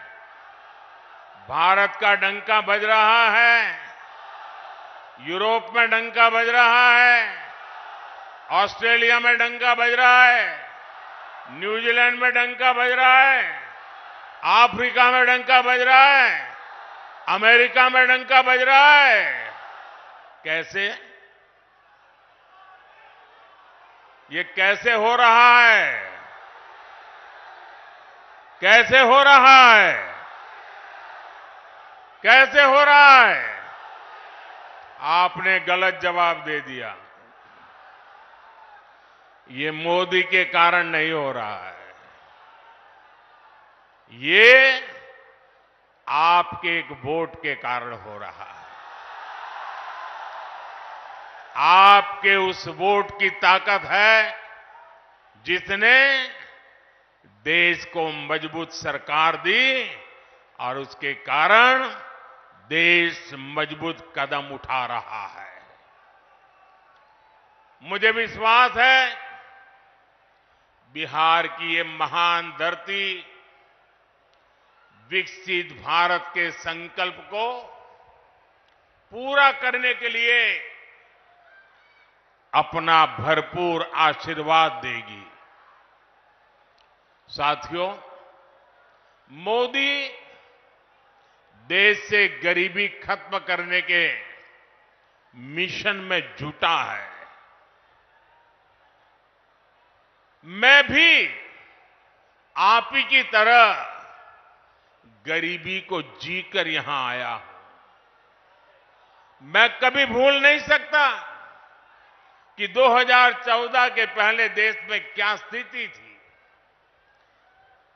भारत का डंका बज रहा है। यूरोप में डंका बज रहा है। ऑस्ट्रेलिया में डंका बज रहा है। न्यूजीलैंड में डंका बज रहा है। अफ्रीका में डंका बज रहा है। अमेरिका में डंका बज रहा है। कैसे? ये कैसे हो रहा है? कैसे हो रहा है? कैसे हो रहा है? आपने गलत जवाब दे दिया। ये मोदी के कारण नहीं हो रहा है। ये आपके एक वोट के कारण हो रहा है। आपके उस वोट की ताकत है जिसने देश को मजबूत सरकार दी और उसके कारण देश मजबूत कदम उठा रहा है। मुझे विश्वास है बिहार की ये महान धरती विकसित भारत के संकल्प को पूरा करने के लिए अपना भरपूर आशीर्वाद देगी। साथियों, मोदी देश से गरीबी खत्म करने के मिशन में जुटा है। मैं भी आप ही की तरह गरीबी को जीकर यहां आया हूं। मैं कभी भूल नहीं सकता कि 2014 के पहले देश में क्या स्थिति थी।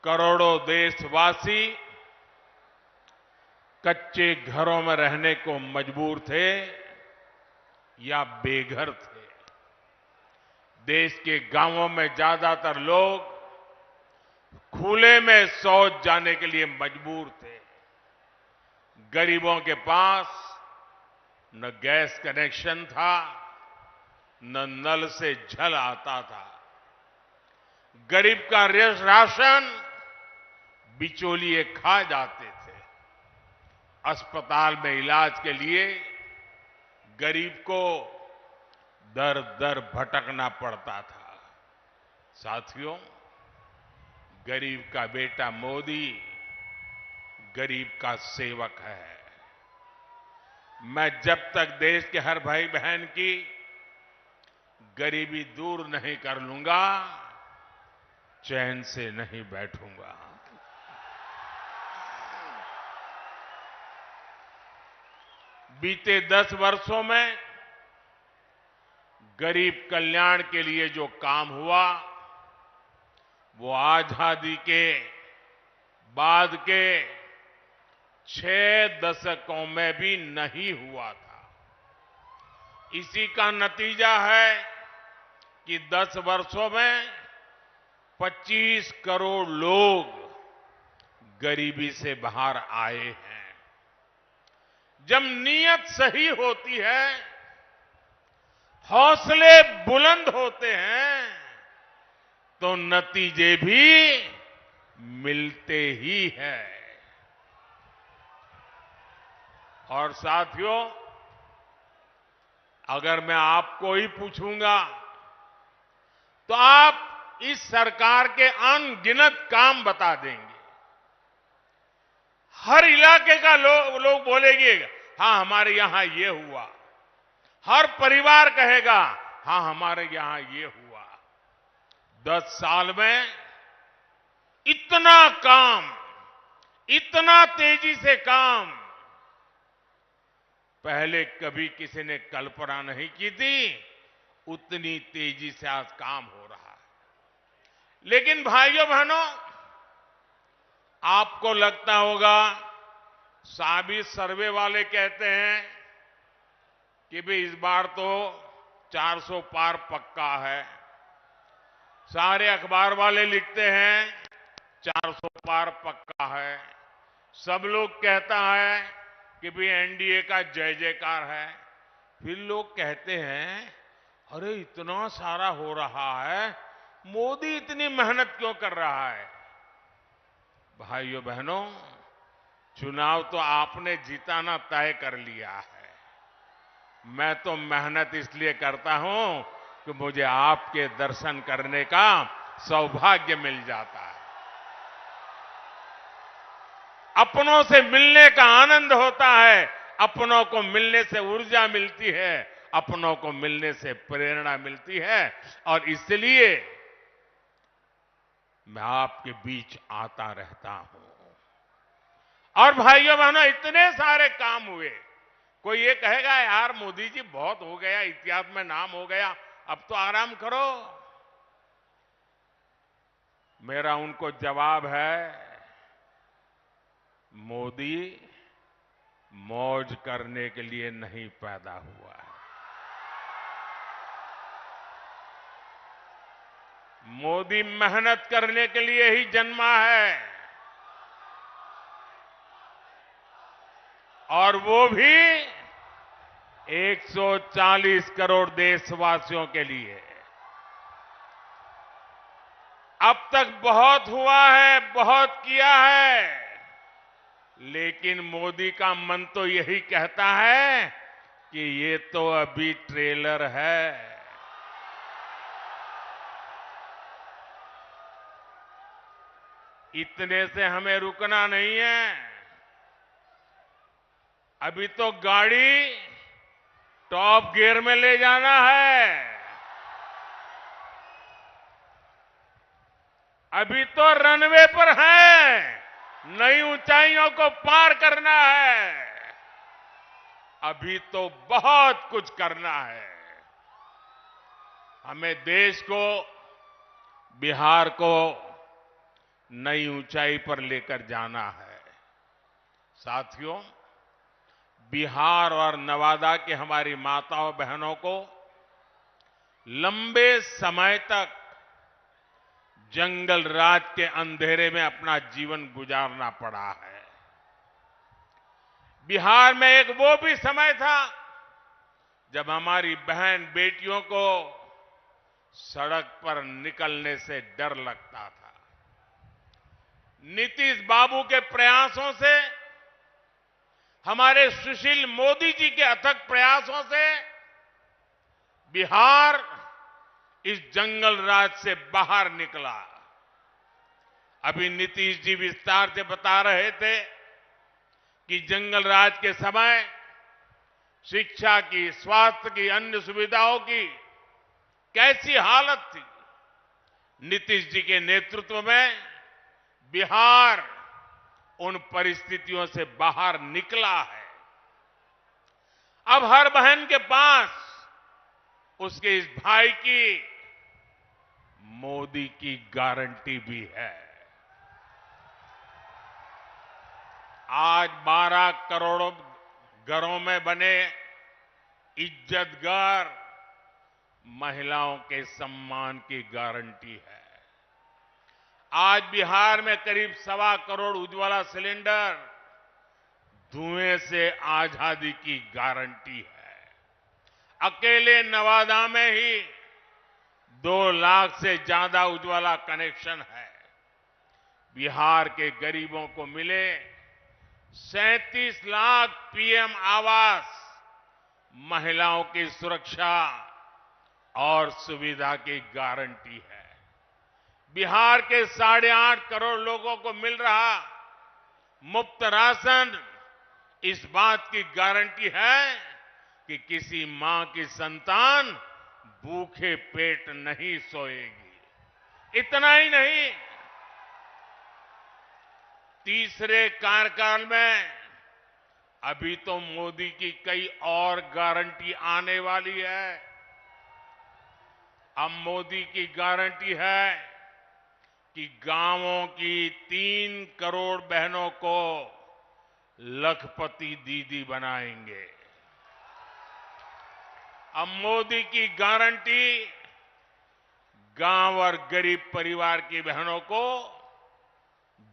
करोड़ों देशवासी कच्चे घरों में रहने को मजबूर थे या बेघर थे। देश के गांवों में ज्यादातर लोग खुले में शौच जाने के लिए मजबूर थे। गरीबों के पास न गैस कनेक्शन था, न नल से जल आता था। गरीब का राशन बिचौलिए खा जाते थे। अस्पताल में इलाज के लिए गरीब को दर दर भटकना पड़ता था। साथियों, गरीब का बेटा मोदी गरीब का सेवक है। मैं जब तक देश के हर भाई बहन की गरीबी दूर नहीं कर लूंगा, चैन से नहीं बैठूंगा। बीते 10 वर्षों में गरीब कल्याण के लिए जो काम हुआ, वो आजादी के बाद के 6 दशकों में भी नहीं हुआ था। इसी का नतीजा है कि 10 वर्षों में 25 करोड़ लोग गरीबी से बाहर आए हैं। जब नीयत सही होती है, हौसले बुलंद होते हैं, तो नतीजे भी मिलते ही हैं। और साथियों, अगर मैं आपको ही पूछूंगा तो आप इस सरकार के अनगिनत काम बता देंगे। हर इलाके का लोग बोलेंगे, हाँ हमारे यहां ये हुआ। हर परिवार कहेगा, हाँ हमारे यहां ये हुआ। 10 साल में इतना काम, इतना तेजी से काम पहले कभी किसी ने कल्पना नहीं की थी। उतनी तेजी से आज काम हो रहा है। लेकिन भाइयों बहनों, आपको लगता होगा, साबित सर्वे वाले कहते हैं कि भाई इस बार तो 400 पार पक्का है। सारे अखबार वाले लिखते हैं 400 पार पक्का है। सब लोग कहता है कि भाई एनडीए का जय जयकार है। फिर लोग कहते हैं, अरे इतना सारा हो रहा है, मोदी इतनी मेहनत क्यों कर रहा है? भाइयों बहनों, चुनाव तो आपने जिताना तय कर लिया है। मैं तो मेहनत इसलिए करता हूं कि मुझे आपके दर्शन करने का सौभाग्य मिल जाता है। अपनों से मिलने का आनंद होता है। अपनों को मिलने से ऊर्जा मिलती है, अपनों को मिलने से प्रेरणा मिलती है। और इसलिए मैं आपके बीच आता रहता हूं। और भाइयों बहनों, इतने सारे काम हुए। कोई ये कहेगा, यार मोदी जी बहुत हो गया, इतिहास में नाम हो गया, अब तो आराम करो। मेरा उनको जवाब है, मोदी मौज करने के लिए नहीं पैदा हुआ है। मोदी मेहनत करने के लिए ही जन्मा है, और वो भी 140 करोड़ देशवासियों के लिए। अब तक बहुत हुआ है, बहुत किया है, लेकिन मोदी का मन तो यही कहता है कि ये तो अभी ट्रेलर है। इतने से हमें रुकना नहीं है। अभी तो गाड़ी टॉप गियर में ले जाना है। अभी तो रनवे पर है, नई ऊंचाइयों को पार करना है। अभी तो बहुत कुछ करना है। हमें देश को, बिहार को नई ऊंचाई पर लेकर जाना है। साथियों, बिहार और नवादा की हमारी माताओं बहनों को लंबे समय तक जंगल राज के अंधेरे में अपना जीवन गुजारना पड़ा है। बिहार में एक वो भी समय था जब हमारी बहन बेटियों को सड़क पर निकलने से डर लगता था। नीतीश बाबू के प्रयासों से, हमारे सुशील मोदी जी के अथक प्रयासों से बिहार इस जंगल राज से बाहर निकला। अभी नीतीश जी विस्तार से बता रहे थे कि जंगल राज के समय शिक्षा की, स्वास्थ्य की, अन्य सुविधाओं की कैसी हालत थी। नीतीश जी के नेतृत्व में बिहार उन परिस्थितियों से बाहर निकला है। अब हर बहन के पास उसके इस भाई की मोदी की गारंटी भी है। आज 12 करोड़ घरों में बने इज्जत घर महिलाओं के सम्मान की गारंटी है। आज बिहार में करीब 1.25 करोड़ उज्ज्वला सिलेंडर धुएं से आजादी की गारंटी है। अकेले नवादा में ही 2 लाख से ज्यादा उज्ज्वला कनेक्शन है। बिहार के गरीबों को मिले 37 लाख पीएम आवास, महिलाओं की सुरक्षा और सुविधा की गारंटी है। बिहार के 8.5 करोड़ लोगों को मिल रहा मुफ्त राशन इस बात की गारंटी है कि किसी मां की संतान भूखे पेट नहीं सोएगी। इतना ही नहीं, तीसरे कार्यकाल में अभी तो मोदी की कई और गारंटी आने वाली है। अब मोदी की गारंटी है कि गांवों की 3 करोड़ बहनों को लखपति दीदी बनाएंगे। अब मोदी की गारंटी गांव और गरीब परिवार की बहनों को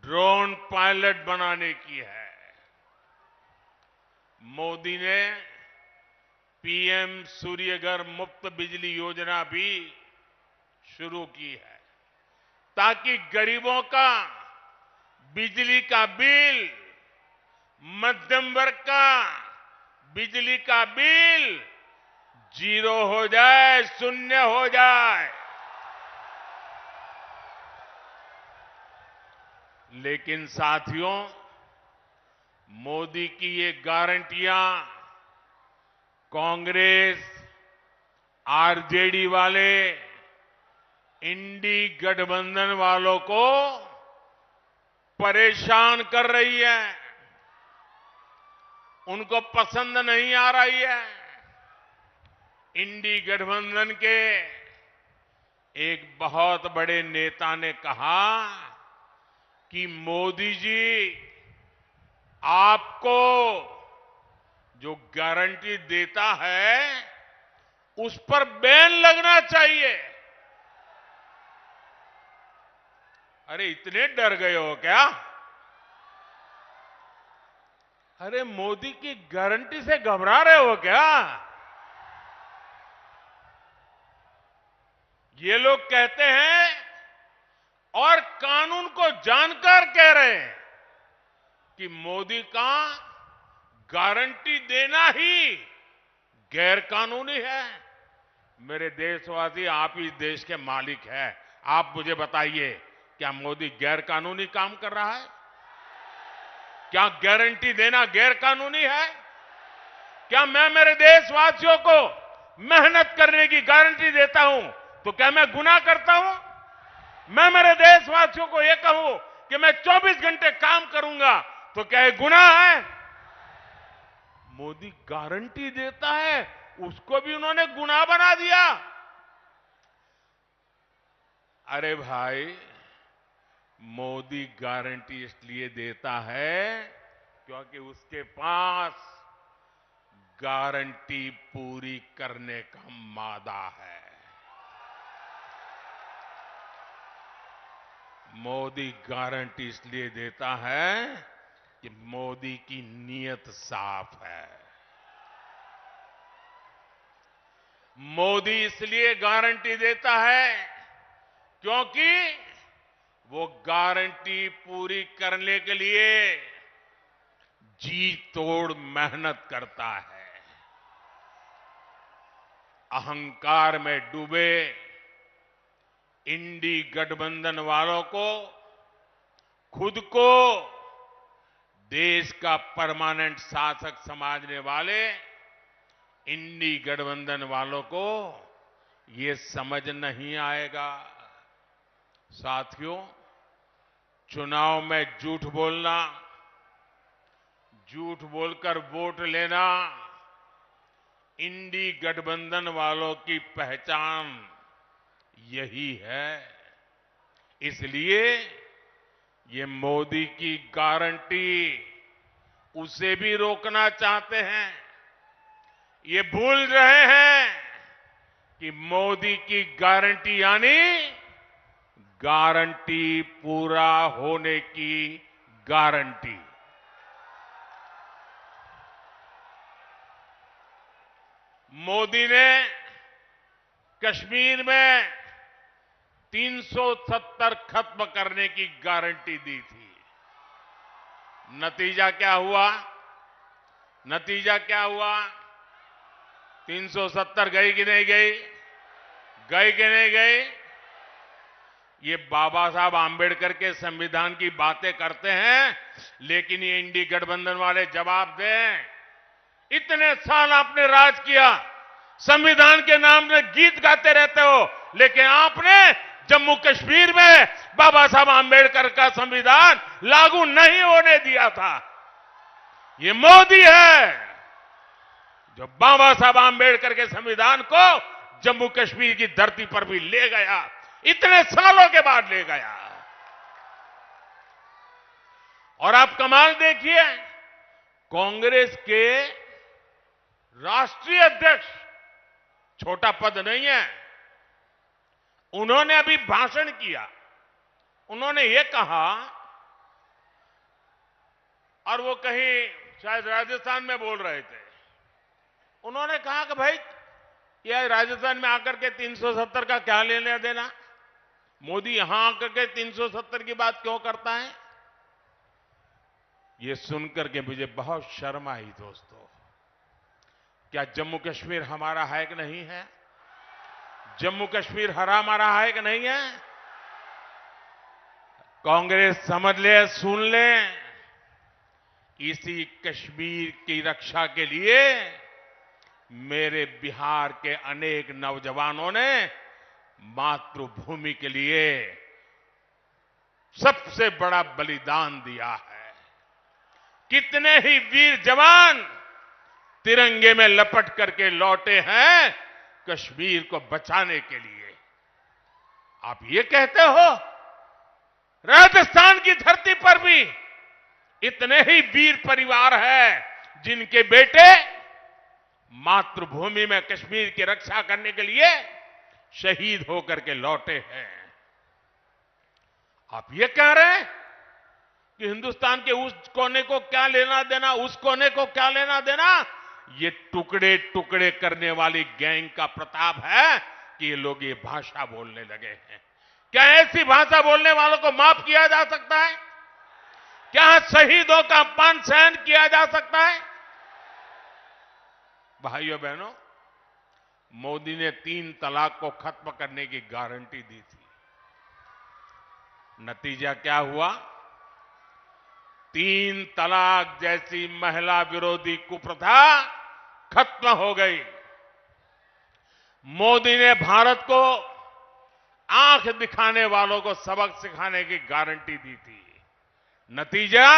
ड्रोन पायलट बनाने की है। मोदी ने पीएम सूर्यघर मुफ्त बिजली योजना भी शुरू की है ताकि गरीबों का बिजली का बिल, मध्यम वर्ग का बिजली का बिल 0 हो जाए, शून्य हो जाए। लेकिन साथियों, मोदी की ये गारंटियां कांग्रेस, आरजेडी वाले, इंडी गठबंधन वालों को परेशान कर रही है, उनको पसंद नहीं आ रही है। इंडी गठबंधन के एक बहुत बड़े नेता ने कहा कि मोदी जी आपको जो गारंटी देता है उस पर बैन लगना चाहिए। अरे इतने डर गए हो क्या? अरे मोदी की गारंटी से घबरा रहे हो क्या? ये लोग कहते हैं और कानून को जानकर कह रहे हैं कि मोदी का गारंटी देना ही गैर कानूनी है। मेरे देशवासी, आप इस देश के मालिक हैं, आप मुझे बताइए, क्या मोदी गैर कानूनी काम कर रहा है? क्या गारंटी देना गैर कानूनी है? क्या मैं मेरे देशवासियों को मेहनत करने की गारंटी देता हूं तो क्या मैं गुनाह करता हूं? मैं मेरे देशवासियों को यह कहूं कि मैं 24 घंटे काम करूंगा तो क्या ये गुनाह है? मोदी गारंटी देता है, उसको भी उन्होंने गुनाह बना दिया। अरे भाई, मोदी गारंटी इसलिए देता है क्योंकि उसके पास गारंटी पूरी करने का मादा है। मोदी गारंटी इसलिए देता है कि मोदी की नीयत साफ है। मोदी इसलिए गारंटी देता है क्योंकि वो गारंटी पूरी करने के लिए जी तोड़ मेहनत करता है। अहंकार में डूबे इंडी गठबंधन वालों को खुद को देश का परमानेंट शासक समझने वाले इंडी गठबंधन वालों को ये समझ नहीं आएगा। साथियों, चुनाव में झूठ बोलना, झूठ बोलकर वोट लेना इंडी गठबंधन वालों की पहचान यही है। इसलिए ये मोदी की गारंटी उसे भी रोकना चाहते हैं। ये भूल रहे हैं कि मोदी की गारंटी यानी गारंटी पूरा होने की गारंटी। मोदी ने कश्मीर में 370 खत्म करने की गारंटी दी थी। नतीजा क्या हुआ? नतीजा क्या हुआ? 370 गई कि नहीं गई? गई कि नहीं गई? ये बाबा साहब आंबेडकर के संविधान की बातें करते हैं, लेकिन ये इंडी गठबंधन वाले जवाब दें। इतने साल आपने राज किया, संविधान के नाम में गीत गाते रहते हो, लेकिन आपने जम्मू कश्मीर में बाबा साहब आंबेडकर का संविधान लागू नहीं होने दिया था। ये मोदी है जो बाबा साहब आंबेडकर के संविधान को जम्मू कश्मीर की धरती पर भी ले गया, इतने सालों के बाद ले गया। और आप कमाल देखिए, कांग्रेस के राष्ट्रीय अध्यक्ष, छोटा पद नहीं है, उन्होंने अभी भाषण किया। उन्होंने ये कहा, और वो कहीं शायद राजस्थान में बोल रहे थे, उन्होंने कहा कि भाई ये राजस्थान में आकर के 370 का क्या लेना देना, मोदी यहां आकर के 370 की बात क्यों करता है। ये सुनकर के मुझे बहुत शर्म आई। दोस्तों, क्या जम्मू कश्मीर हमारा है कि नहीं है? जम्मू कश्मीर हमारा है कि नहीं है? कांग्रेस समझ ले, सुन ले, इसी कश्मीर की रक्षा के लिए मेरे बिहार के अनेक नौजवानों ने मातृभूमि के लिए सबसे बड़ा बलिदान दिया है। कितने ही वीर जवान तिरंगे में लपट करके लौटे हैं कश्मीर को बचाने के लिए। आप ये कहते हो राजस्थान की धरती पर भी इतने ही वीर परिवार है जिनके बेटे मातृभूमि में कश्मीर की रक्षा करने के लिए शहीद होकर के लौटे हैं। आप ये कह रहे हैं कि हिंदुस्तान के उस कोने को क्या लेना देना, उस कोने को क्या लेना देना। ये टुकड़े टुकड़े करने वाली गैंग का प्रताप है कि ये लोग ये भाषा बोलने लगे हैं। क्या ऐसी भाषा बोलने वालों को माफ किया जा सकता है? क्या शहीदों का अपमान सहन किया जा सकता है? भाइयों बहनों, मोदी ने 3 तलाक को खत्म करने की गारंटी दी थी। नतीजा क्या हुआ? 3 तलाक जैसी महिला विरोधी कुप्रथा खत्म हो गई। मोदी ने भारत को आंख दिखाने वालों को सबक सिखाने की गारंटी दी थी। नतीजा,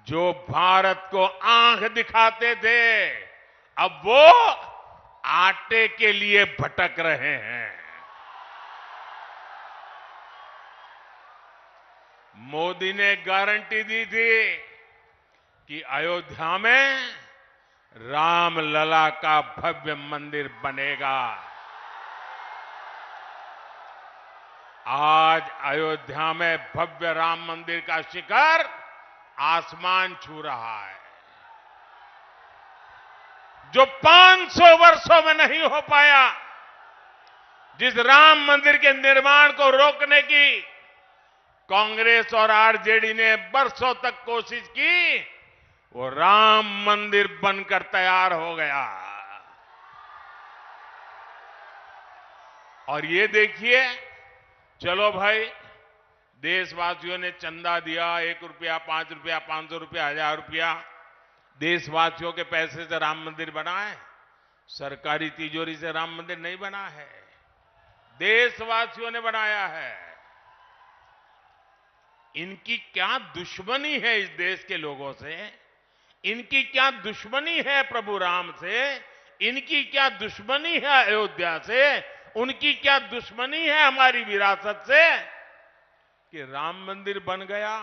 जो भारत को आंख दिखाते थे अब वो आटे के लिए भटक रहे हैं। मोदी ने गारंटी दी थी कि अयोध्या में रामलला का भव्य मंदिर बनेगा। आज अयोध्या में भव्य राम मंदिर का शिखर आसमान छू रहा है। जो 500 वर्षों में नहीं हो पाया, जिस राम मंदिर के निर्माण को रोकने की कांग्रेस और आरजेडी ने बरसों तक कोशिश की, वो राम मंदिर बनकर तैयार हो गया। और ये देखिए, चलो भाई, देशवासियों ने चंदा दिया, 1 रुपया, 5 रुपया, 500 रुपया, 1000 रुपया, देशवासियों के पैसे से राम मंदिर बना है। सरकारी तिजोरी से राम मंदिर नहीं बना है, देशवासियों ने बनाया है। इनकी क्या दुश्मनी है इस देश के लोगों से, इनकी क्या दुश्मनी है प्रभु राम से, इनकी क्या दुश्मनी है अयोध्या से, उनकी क्या दुश्मनी है हमारी विरासत से कि राम मंदिर बन गया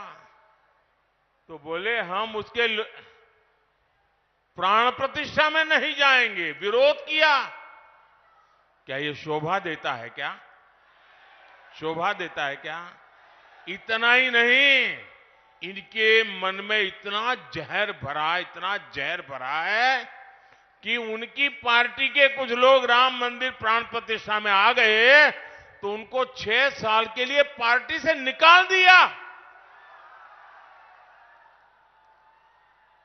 तो बोले हम उसके प्राण प्रतिष्ठा में नहीं जाएंगे, विरोध किया। क्या ये शोभा देता है क्या? शोभा देता है क्या? इतना ही नहीं, इनके मन में इतना जहर भरा है कि उनकी पार्टी के कुछ लोग राम मंदिर प्राण प्रतिष्ठा में आ गए तो उनको 6 साल के लिए पार्टी से निकाल दिया।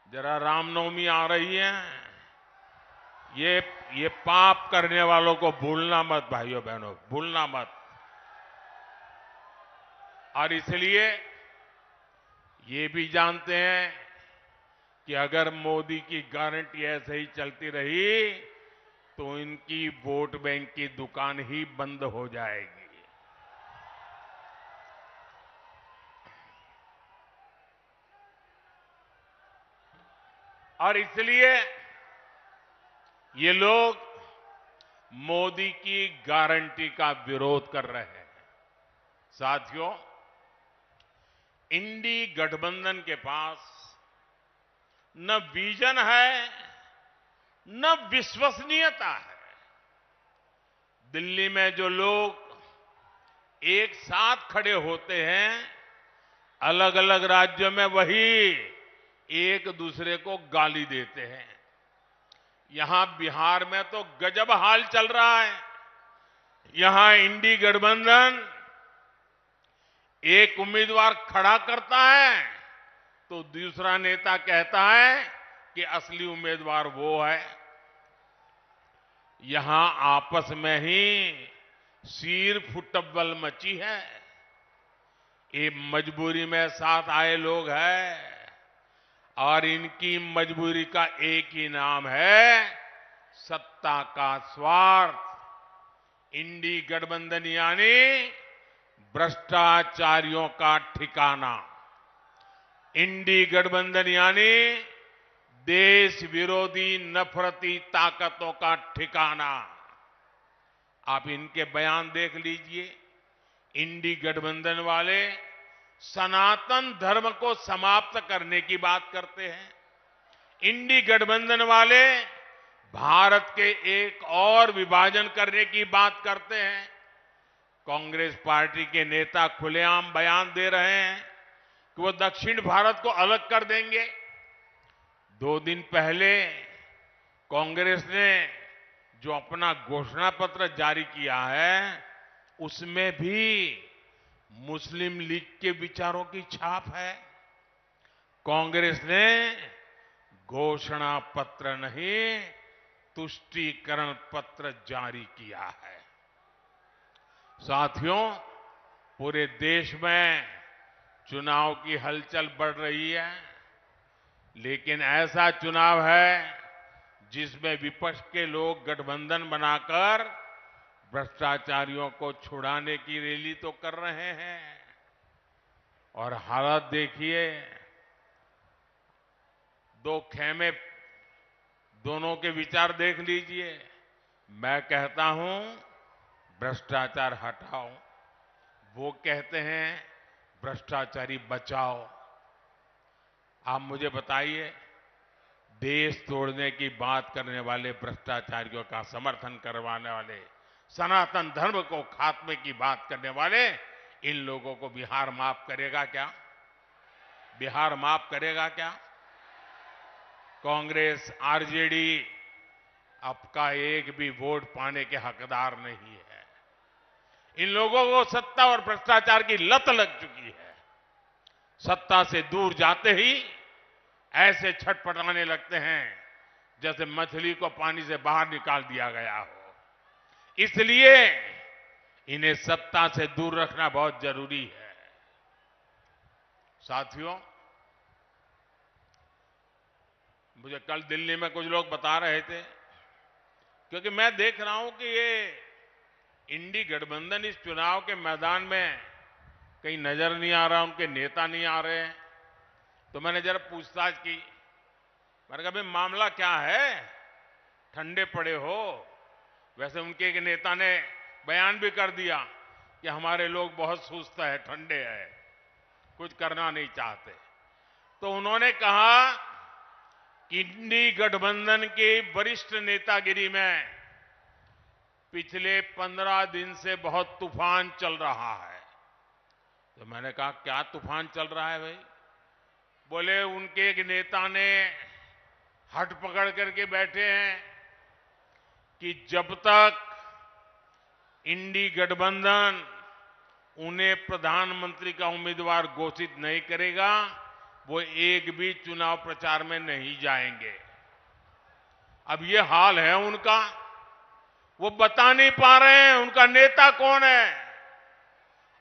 जरा रामनवमी आ रही है, ये पाप करने वालों को भूलना मत भाइयों बहनों, भूलना मत। और इसलिए ये भी जानते हैं कि अगर मोदी की गारंटी ऐसे ही चलती रही तो इनकी वोट बैंक की दुकान ही बंद हो जाएगी। और इसलिए ये लोग मोदी की गारंटी का विरोध कर रहे हैं। साथियों, इंडी गठबंधन के पास न विजन है न विश्वसनीयता है। दिल्ली में जो लोग एक साथ खड़े होते हैं, अलग अलग राज्यों में वही एक दूसरे को गाली देते हैं। यहां बिहार में तो गजब हाल चल रहा है। यहां इंडी गठबंधन एक उम्मीदवार खड़ा करता है तो दूसरा नेता कहता है कि असली उम्मीदवार वो है। यहां आपस में ही सिर फुटबल मची है। ये मजबूरी में साथ आए लोग हैं और इनकी मजबूरी का एक ही नाम है सत्ता का स्वार्थ। इंडी गठबंधन यानी भ्रष्टाचारियों का ठिकाना। इंडी गठबंधन यानी देश विरोधी नफरती ताकतों का ठिकाना। आप इनके बयान देख लीजिए। इंडी गठबंधन वाले सनातन धर्म को समाप्त करने की बात करते हैं। इंडी गठबंधन वाले भारत के एक और विभाजन करने की बात करते हैं। कांग्रेस पार्टी के नेता खुलेआम बयान दे रहे हैं कि वो दक्षिण भारत को अलग कर देंगे। 2 दिन पहले कांग्रेस ने जो अपना घोषणा पत्र जारी किया है उसमें भी मुस्लिम लीग के विचारों की छाप है। कांग्रेस ने घोषणा पत्र नहीं, तुष्टीकरण पत्र जारी किया है। साथियों, पूरे देश में चुनाव की हलचल बढ़ रही है, लेकिन ऐसा चुनाव है जिसमें विपक्ष के लोग गठबंधन बनाकर भ्रष्टाचारियों को छुड़ाने की रैली तो कर रहे हैं। और हालत देखिए, 2 खेमे, दोनों के विचार देख लीजिए। मैं कहता हूं भ्रष्टाचार हटाओ, वो कहते हैं भ्रष्टाचारी बचाओ। आप मुझे बताइए, देश तोड़ने की बात करने वाले भ्रष्टाचारियों का समर्थन करवाने वाले, सनातन धर्म को खात्मे की बात करने वाले, इन लोगों को बिहार माफ करेगा क्या? बिहार माफ करेगा क्या? कांग्रेस, आरजेडी आपका एक भी वोट पाने के हकदार नहीं है। इन लोगों को सत्ता और भ्रष्टाचार की लत लग चुकी है। सत्ता से दूर जाते ही ऐसे छटपटाने लगते हैं जैसे मछली को पानी से बाहर निकाल दिया गया हो। इसलिए इन्हें सत्ता से दूर रखना बहुत जरूरी है। साथियों, मुझे कल दिल्ली में कुछ लोग बता रहे थे क्योंकि मैं देख रहा हूं कि ये इंडी गठबंधन इस चुनाव के मैदान में कहीं नजर नहीं आ रहा, उनके नेता नहीं आ रहे हैं। तो मैंने जरा पूछताछ की, मैंने कहा भाई मामला क्या है, ठंडे पड़े हो। वैसे उनके एक नेता ने बयान भी कर दिया कि हमारे लोग बहुत सुस्त है, ठंडे हैं, कुछ करना नहीं चाहते। तो उन्होंने कहा कि इंडी गठबंधन की वरिष्ठ नेतागिरी में पिछले 15 दिन से बहुत तूफान चल रहा है। तो मैंने कहा क्या तूफान चल रहा है भाई? बोले उनके एक नेता ने हट पकड़ करके बैठे हैं कि जब तक इंडी गठबंधन उन्हें प्रधानमंत्री का उम्मीदवार घोषित नहीं करेगा, वो एक भी चुनाव प्रचार में नहीं जाएंगे। अब ये हाल है उनका, वो बता नहीं पा रहे हैं उनका नेता कौन है,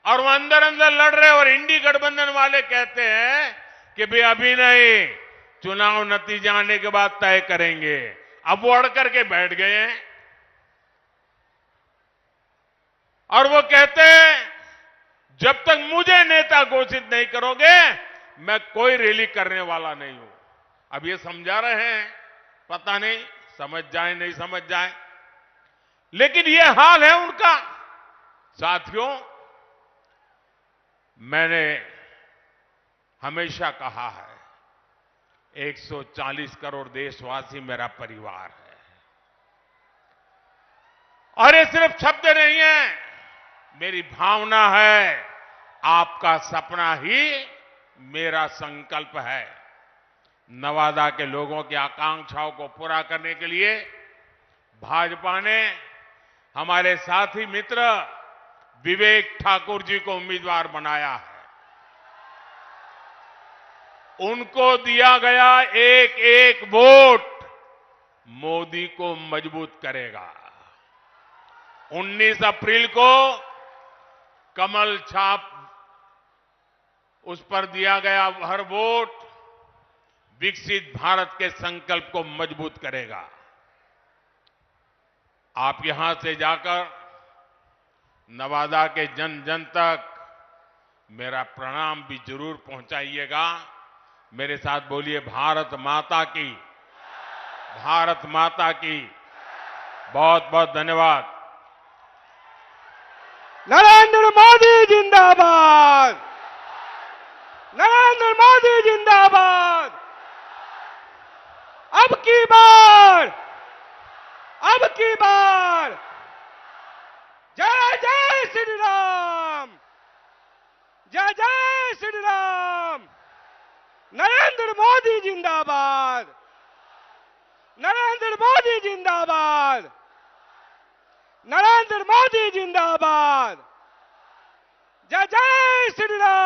और वो अंदर अंदर लड़ रहे हैं। और इंडी गठबंधन वाले कहते हैं कि भाई अभी नहीं, चुनाव नतीजा आने के बाद तय करेंगे। अब वो अड़ करके बैठ गए हैं और वो कहते हैं जब तक मुझे नेता घोषित नहीं करोगे मैं कोई रैली करने वाला नहीं हूं। अब ये समझा रहे हैं, पता नहीं समझ जाए नहीं समझ जाए, लेकिन ये हाल है उनका। साथियों, मैंने हमेशा कहा है 140 करोड़ देशवासी मेरा परिवार है, और ये सिर्फ शब्द नहीं है, मेरी भावना है। आपका सपना ही मेरा संकल्प है। नवादा के लोगों की आकांक्षाओं को पूरा करने के लिए भाजपा ने हमारे साथी मित्र विवेक ठाकुर जी को उम्मीदवार बनाया है। उनको दिया गया एक एक वोट मोदी को मजबूत करेगा। 19 अप्रैल को कमल छाप उस पर दिया गया हर वोट विकसित भारत के संकल्प को मजबूत करेगा। आप यहां से जाकर नवादा के जन जन तक मेरा प्रणाम भी जरूर पहुंचाइएगा। मेरे साथ बोलिए भारत माता की, भारत माता की। बहुत बहुत धन्यवाद।
नरेंद्र मोदी जिंदाबाद, नरेंद्र मोदी जिंदाबाद। अब की बार, अब की बार जय जय श्री राम, जय जय श्री राम। नरेंद्र मोदी जिंदाबाद, नरेंद्र मोदी जिंदाबाद, नरेंद्र मोदी जिंदाबाद। जय जय श्री राम।